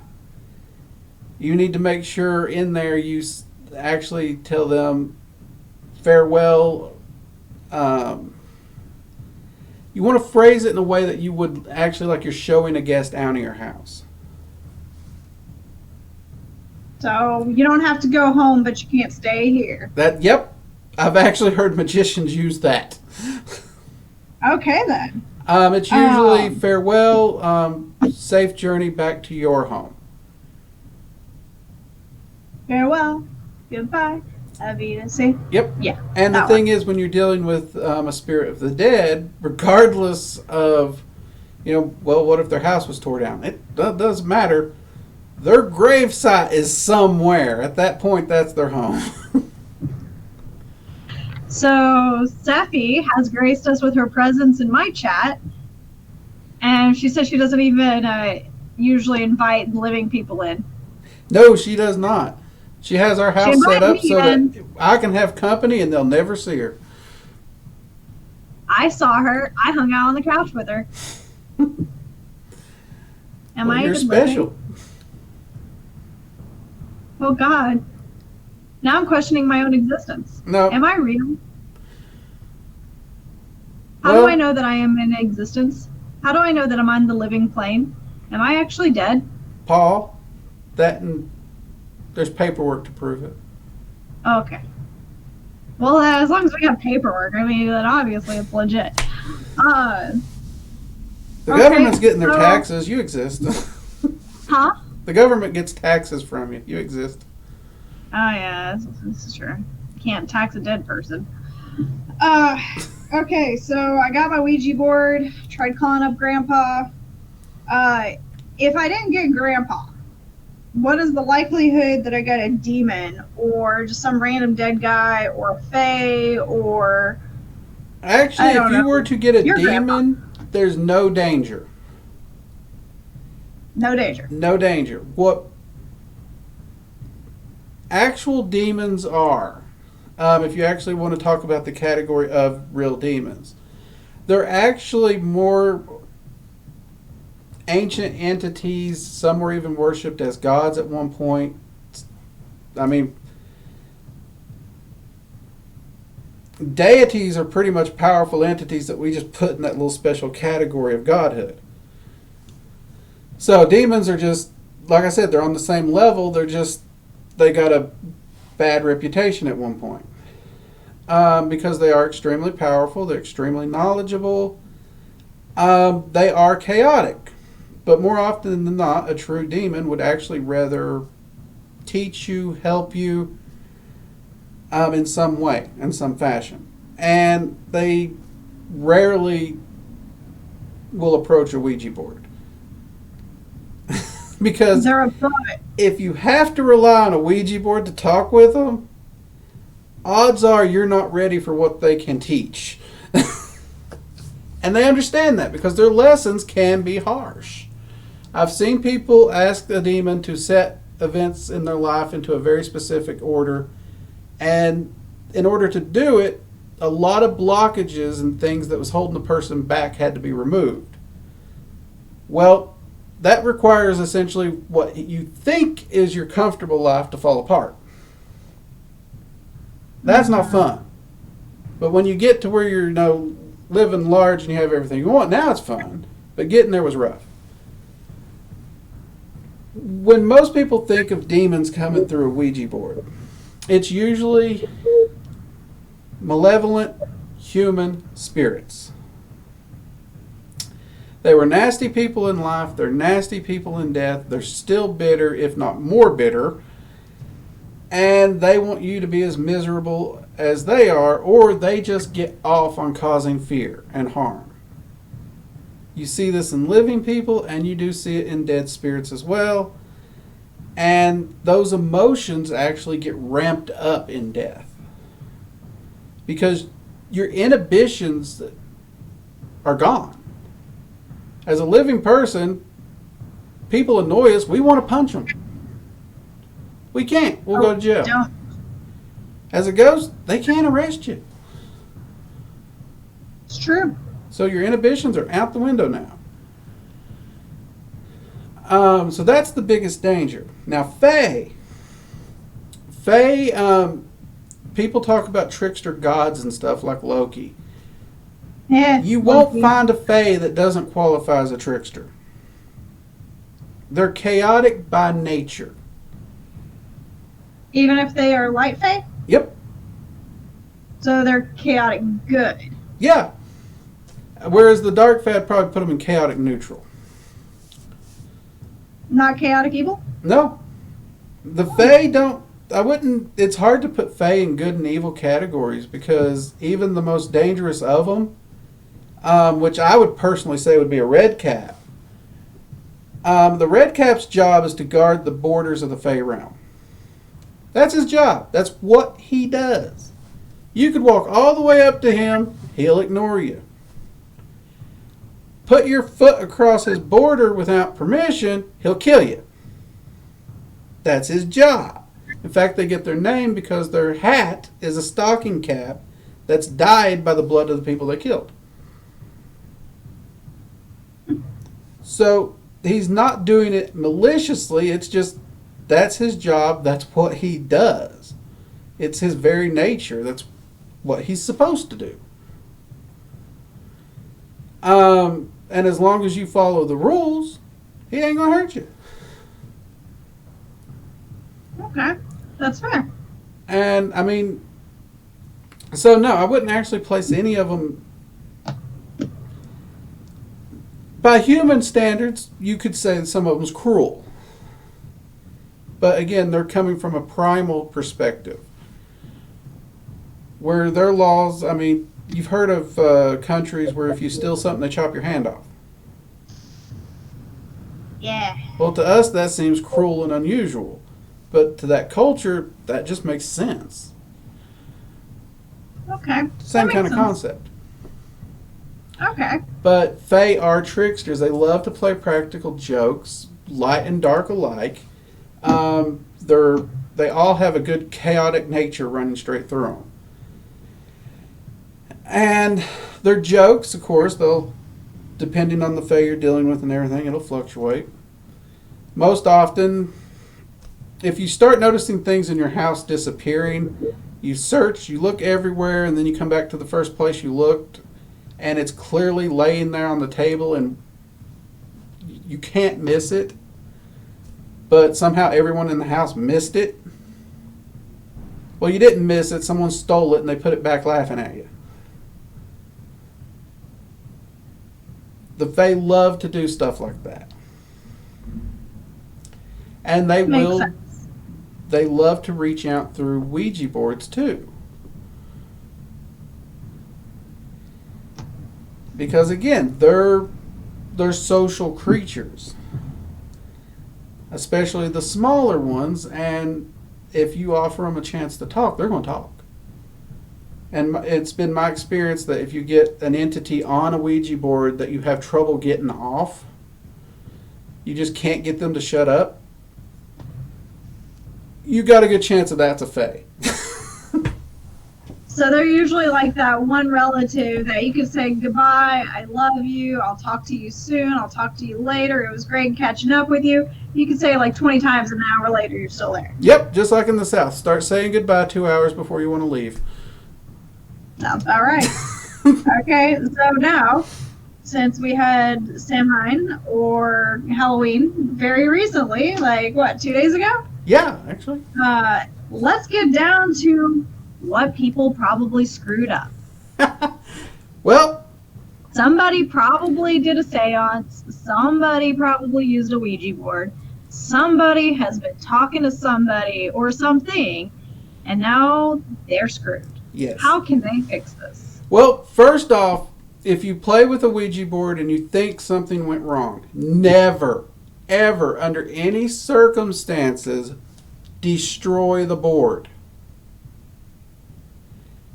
You need to make sure in there you actually tell them farewell. You want to phrase it in a way that you would actually like you're showing a guest out of your house. So you don't have to go home, but you can't stay here. Yep. I've actually heard magicians use that. Okay then. It's usually Um, farewell, safe journey back to your home. Farewell. Goodbye. Avita. Yep. Yeah, And the that one. thing is, when you're dealing with a spirit of the dead, regardless of, well, what if their house was tore down? It doesn't matter. Their grave site is somewhere. At that point, that's their home. So Steffi has graced us with her presence in my chat, and she says she doesn't even usually invite living people in. No, she does not. She has our She house set invited up me so that in. I can have company and they'll never see her. I saw her. I hung out on the couch with her. Am Well, I you're even special. living? Oh God. Now I'm questioning my own existence. No. Am I real? How do I Well, know that I am in existence? How do I know that I'm on the living plane? Am I actually dead? Paul, that and there's paperwork to prove it. Okay. Well, as long as we have paperwork, I mean, then obviously it's legit. The Okay, government's getting their so- taxes. You exist. Huh? The government gets taxes from you. You exist. Oh yeah, this is true. Can't tax a dead person. Okay, so I got my Ouija board, tried calling up Grandpa. If I didn't get Grandpa, what is the likelihood that I get a demon or just some random dead guy or a fae or Actually, I don't if you know. were to get a Your demon, there's no danger. no danger? No danger. What actual demons are, if you actually want to talk about the category of real demons, they're actually more ancient entities. Some were even worshipped as gods at one point. I mean, deities are pretty much powerful entities that we just put in that little special category of godhood. So demons are just, like I said, they're on the same level. They got a bad reputation at one point. Because they are extremely powerful, they're extremely knowledgeable, they are chaotic. But more often than not, a true demon would actually rather teach you, help you in some way, in some fashion. And they rarely will approach a Ouija board. Because They're a butt. if you have to rely on a Ouija board to talk with them, odds are you're not ready for what they can teach. And they understand that because their lessons can be harsh. I've seen people ask the demon to set events in their life into a very specific order, and in order to do it, a lot of blockages and things that was holding the person back had to be removed. Well, that requires essentially what you think is your comfortable life to fall apart. That's not fun. But when you get to where you're living large and you have everything you want, now it's fun. But getting there was rough. When most people think of demons coming through a Ouija board, it's usually malevolent human spirits. They were nasty people in life, they're nasty people in death, they're still bitter, if not more bitter, and they want you to be as miserable as they are, or they just get off on causing fear and harm. You see this in living people, and you do see it in dead spirits as well. And those emotions actually get ramped up in death. Because your inhibitions are gone. As a living person, people annoy us, we want to punch them. We can't. We'll go to jail. Don't. As a ghost, they can't arrest you. It's true. So your inhibitions are out the window now. So that's the biggest danger. Now, Fae. People talk about trickster gods and stuff like Loki. Yeah. You won't Loki. find a Fae that doesn't qualify as a trickster. They're chaotic by nature. Even if they are light fae, Yep. so they're chaotic good. Yeah. Whereas the dark Fae, I'd probably put them in chaotic neutral. Not chaotic evil? No. The Fae don't... I wouldn't... It's hard to put Fae in good and evil categories because even the most dangerous of them, which I would personally say would be a red cap, the red cap's job is to guard the borders of the Fae realm. That's his job. That's what he does. You could walk all the way up to him, he'll ignore you. Put your foot across his border without permission, he'll kill you. That's his job. In fact, they get their name because their hat is a stocking cap that's dyed by the blood of the people they killed. So he's not doing it maliciously, it's just that's his job, that's what he does. It's his very nature, that's what he's supposed to do. And as long as you follow the rules, he ain't gonna hurt you. Okay, that's fair. And I mean, so no, I wouldn't actually place any of them. By human standards, you could say that some of them's cruel. But again, they're coming from a primal perspective. Where their laws, I mean, you've heard of countries where if you steal something, they chop your hand off. Yeah. Well, to us, that seems cruel and unusual. But to that culture, that just makes sense. Okay. Same that kind makes of sense. concept. Okay. But Fae are tricksters. They love to play practical jokes, light and dark alike. They all have a good chaotic nature running straight through them. And their jokes, of course, they'll, depending on the Fae you're dealing with and everything, it'll fluctuate. Most often, if you start noticing things in your house disappearing, you search, you look everywhere, and then you come back to the first place you looked, and it's clearly laying there on the table, and you can't miss it, but somehow everyone in the house missed it. Well, you didn't miss it, someone stole it, and they put it back laughing at you. The Fae love to do stuff like that. And they Makes will... sense. They love to reach out through Ouija boards too. Because again, they're social creatures. Especially the smaller ones, and if you offer them a chance to talk, they're going to talk. And it's been my experience that if you get an entity on a Ouija board that you have trouble getting off, you just can't get them to shut up, you got a good chance of that's a Fae. So they're usually like that one relative that you could say goodbye, I love you, I'll talk to you soon, I'll talk to you later, it was great catching up with you. You could say it like 20 times, an hour later you're still there. Yep, just like in the South. Start saying goodbye 2 hours before you want to leave. Sounds about right. Okay, so now, since we had Samhain or Halloween very recently, like what, 2 days ago? Yeah, actually. Let's get down to what people probably screwed up. Well, Somebody probably did a seance. Somebody probably used a Ouija board. Somebody has been talking to somebody or something, and now they're screwed. yes. How can they fix this? Well, first off, if you play with a Ouija board and you think something went wrong, never, ever, under any circumstances, destroy the board.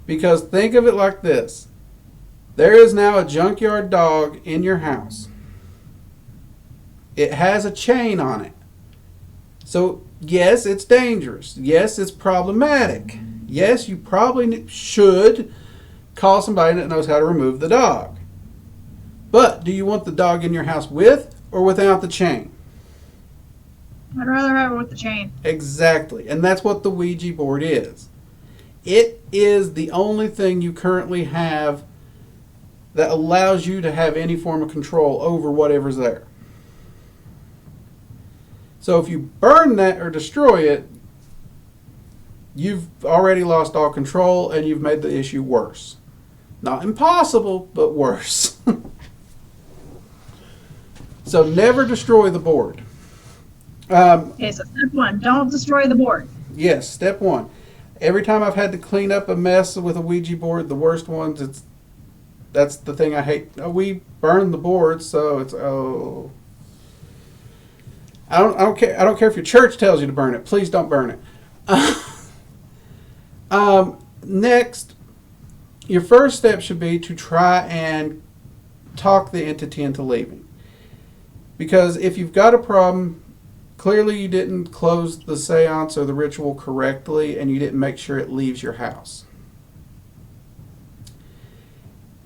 Because think of it like this. There is now a junkyard dog in your house. It has a chain on it. So, yes, it's dangerous. Yes, it's problematic. Yes, you probably should call somebody that knows how to remove the dog. But do you want the dog in your house with or without the chain? I'd rather have it with the chain. Exactly. And that's what the Ouija board is. It is the only thing you currently have that allows you to have any form of control over whatever's there. So if you burn that or destroy it, you've already lost all control and you've made the issue worse. Not impossible, but worse. So never destroy the board. Okay, so step 1, don't destroy the board. Yes, step 1. Every time I've had to clean up a mess with a Ouija board, the worst ones, that's the thing I hate. Oh, we burned the board, so it's I don't care. I don't care if your church tells you to burn it. Please don't burn it. Next, your first step should be to try and talk the entity into leaving. Because if you've got a problem, clearly you didn't close the seance or the ritual correctly, and you didn't make sure it leaves your house.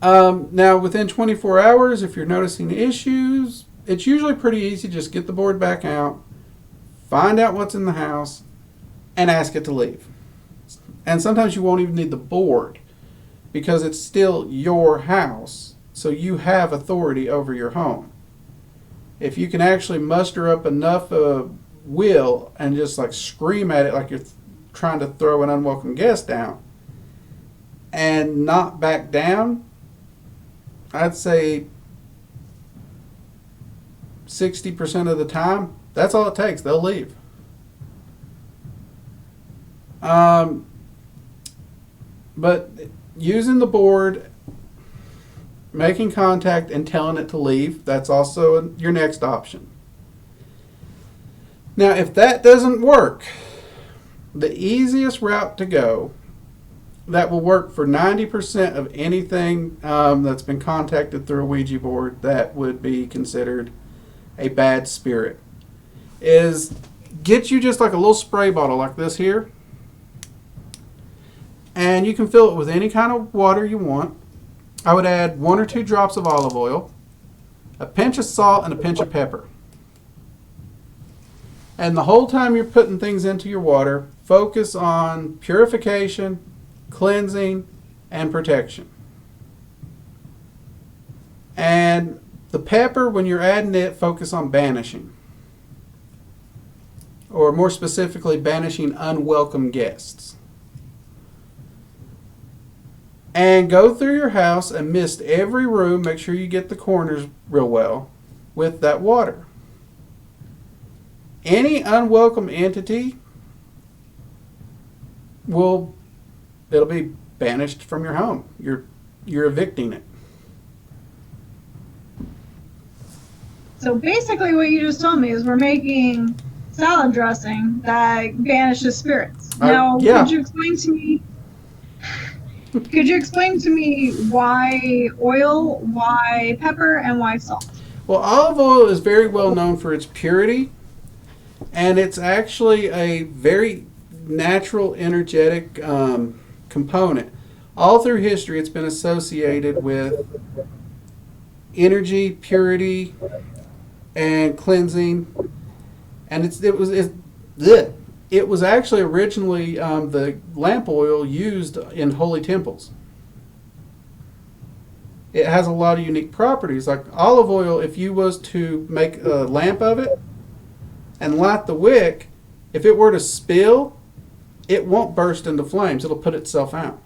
Now, within 24 hours, if you're noticing issues, it's usually pretty easy. Just get the board back out, find out what's in the house, and ask it to leave. And sometimes you won't even need the board because it's still your house, so you have authority over your home. If you can actually muster up enough will and just like scream at it like you're trying to throw an unwelcome guest out and not back down, I'd say 60% of the time, that's all it takes. They'll leave. But using the board, making contact, and telling it to leave, that's also your next option. Now, if that doesn't work, the easiest route to go that will work for 90% of anything that's been contacted through a Ouija board that would be considered a bad spirit is get you just like a little spray bottle like this here, and you can fill it with any kind of water you want. I would add 1 or 2 drops of olive oil, a pinch of salt, and a pinch of pepper. And the whole time you're putting things into your water, focus on purification, cleansing, and protection. And the pepper, when you're adding it, focus on banishing. Or more specifically, banishing unwelcome guests. And go through your house and mist every room. Make sure you get the corners real well with that water. Any unwelcome entity it'll be banished from your home. You're evicting it. So basically what you just told me is we're making salad dressing that banishes spirits. Now, yeah. Could you explain to me why oil, why pepper, and why salt? Well, olive oil is very well known for its purity, and it's actually a very natural, energetic component. All through history, it's been associated with energy, purity, and cleansing. And it was actually originally the lamp oil used in holy temples. It has a lot of unique properties. Like olive oil, if you was to make a lamp of it and light the wick, if it were to spill, it won't burst into flames. It'll put itself out.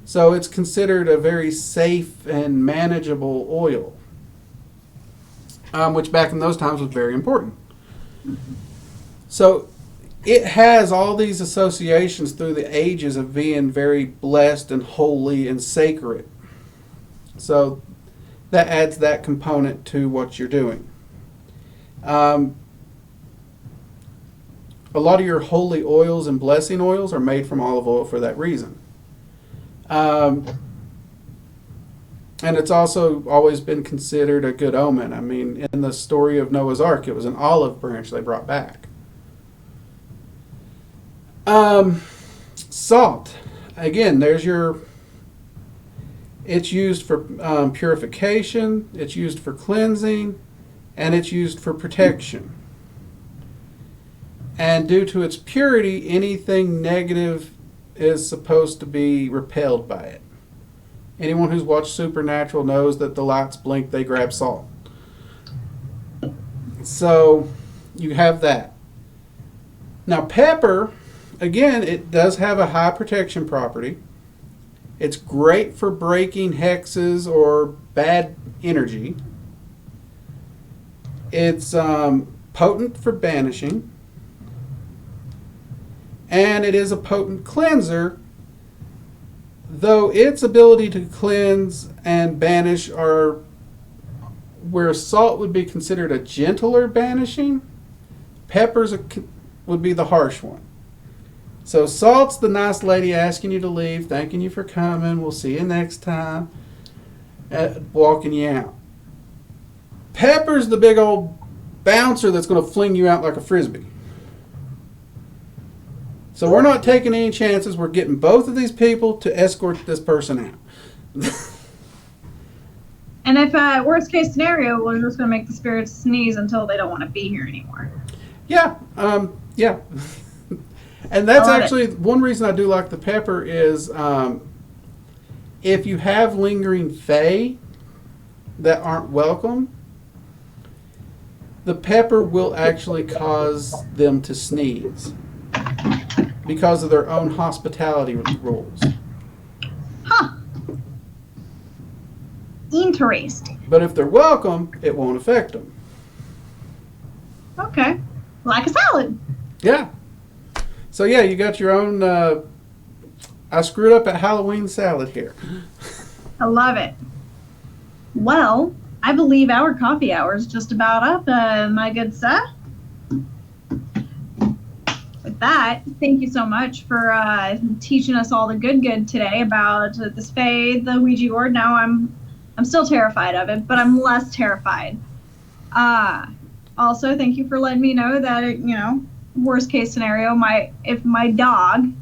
So it's considered a very safe and manageable oil, which back in those times was very important. So it has all these associations through the ages of being very blessed and holy and sacred. So that adds that component to what you're doing. A lot of your holy oils and blessing oils are made from olive oil for that reason. And it's also always been considered a good omen. I mean, in the story of Noah's Ark, it was an olive branch they brought back. Salt. Again, it's used for purification, it's used for cleansing, and it's used for protection. And due to its purity, anything negative is supposed to be repelled by it. Anyone who's watched Supernatural knows that the lights blink, they grab salt. So you have that. Now pepper, again, it does have a high protection property. It's great for breaking hexes or bad energy. It's potent for banishing. And it is a potent cleanser, though its ability to cleanse and banish are where salt would be considered a gentler banishing. Peppers would be the harsh one. So salt's the nice lady asking you to leave, thanking you for coming, we'll see you next time, walking you out. Pepper's the big old bouncer that's going to fling you out like a frisbee. So we're not taking any chances. We're getting both of these people to escort this person out. And if worst case scenario, we're just going to make the spirits sneeze until they don't want to be here anymore. Yeah, yeah. And that's actually one reason I do like the pepper is if you have lingering fae that aren't welcome, the pepper will actually cause them to sneeze because of their own hospitality rules. Huh. Interesting. But if they're welcome, it won't affect them. Okay. Like a salad. Yeah. So yeah, you got your own, I screwed up at Halloween salad here. I love it. Well, I believe our coffee hour is just about up, my good sir. With that, thank you so much for teaching us all the good today about the Fae, the Ouija board. Now I'm still terrified of it, but I'm less terrified. Also, thank you for letting me know that worst case scenario, if my dog,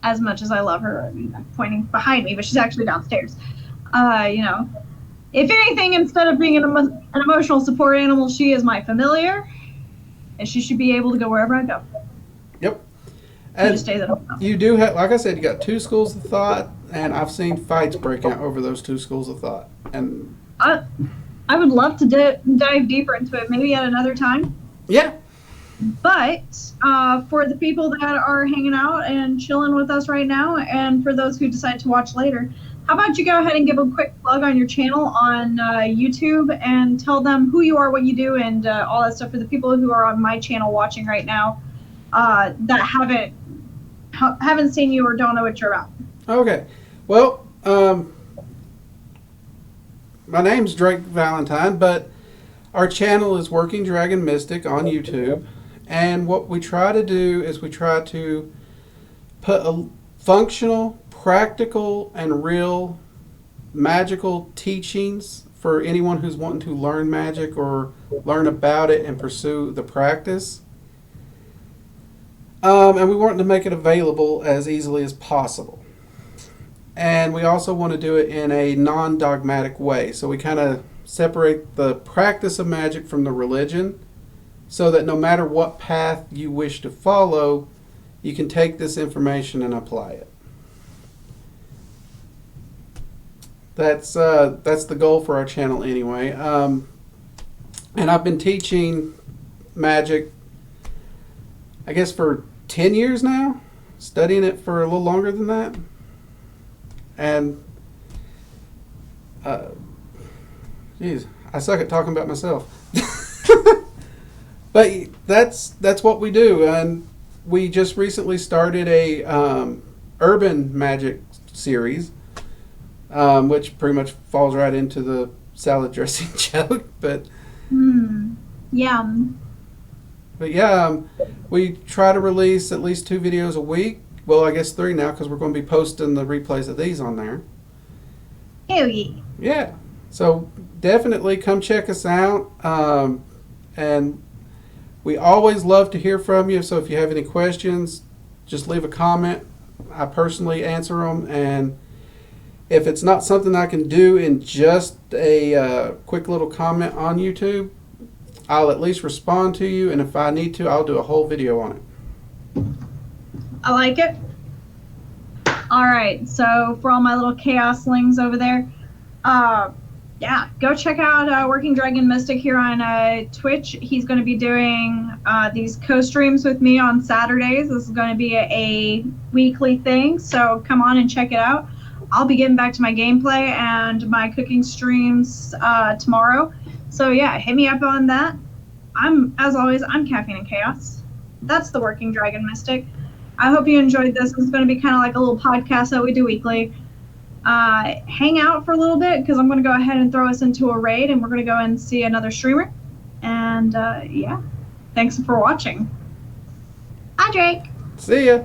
as much as I love her, I'm pointing behind me, but she's actually downstairs. If anything, instead of being an emotional support animal, she is my familiar, and she should be able to go wherever I go. Yep. And just stays at home. You do have, like I said, you got two schools of thought, and I've seen fights break out over those two schools of thought. And I would love to dive deeper into it, maybe at another time. Yeah. But for the people that are hanging out and chilling with us right now, and for those who decide to watch later, how about you go ahead and give a quick plug on your channel on YouTube and tell them who you are, what you do, and all that stuff for the people who are on my channel watching right now that haven't seen you or don't know what you're about. Okay. Well, my name's Drake Valentine, but our channel is Working Dragon Mystic on YouTube. And what we try to do is we try to put a functional, practical, and real magical teachings for anyone who's wanting to learn magic or learn about it and pursue the practice. And we want to make it available as easily as possible. And we also want to do it in a non-dogmatic way. So we kind of separate the practice of magic from the religion so that no matter what path you wish to follow, you can take this information and apply it. That's the goal for our channel anyway. And I've been teaching magic, I guess, for 10 years now, studying it for a little longer than that. And, geez, I suck at talking about myself. But that's what we do. And we just recently started a urban magic series, which pretty much falls right into the salad dressing joke. But Yum. But yeah, we try to release at least 2 videos a week. Well, I guess 3 now because we're going to be posting the replays of these on there. Hell yeah. Yeah. So definitely come check us out. And we always love to hear from you. So if you have any questions, just leave a comment. I personally answer them. And if it's not something I can do in just a quick little comment on YouTube, I'll at least respond to you. And if I need to, I'll do a whole video on it. I like it. All right, so for all my little chaos slings over there, yeah, go check out Working Dragon Mystic here on Twitch. He's going to be doing these co-streams with me on Saturdays. This is going to be a weekly thing, so come on and check it out. I'll be getting back to my gameplay and my cooking streams tomorrow. So yeah, hit me up on that. As always, I'm Caffeine and Chaos. That's the Working Dragon Mystic. I hope you enjoyed this. It's going to be kind of like a little podcast that we do weekly. Hang out for a little bit because I'm going to go ahead and throw us into a raid and we're going to go and see another streamer. And yeah, thanks for watching. Hi, Drake. See ya.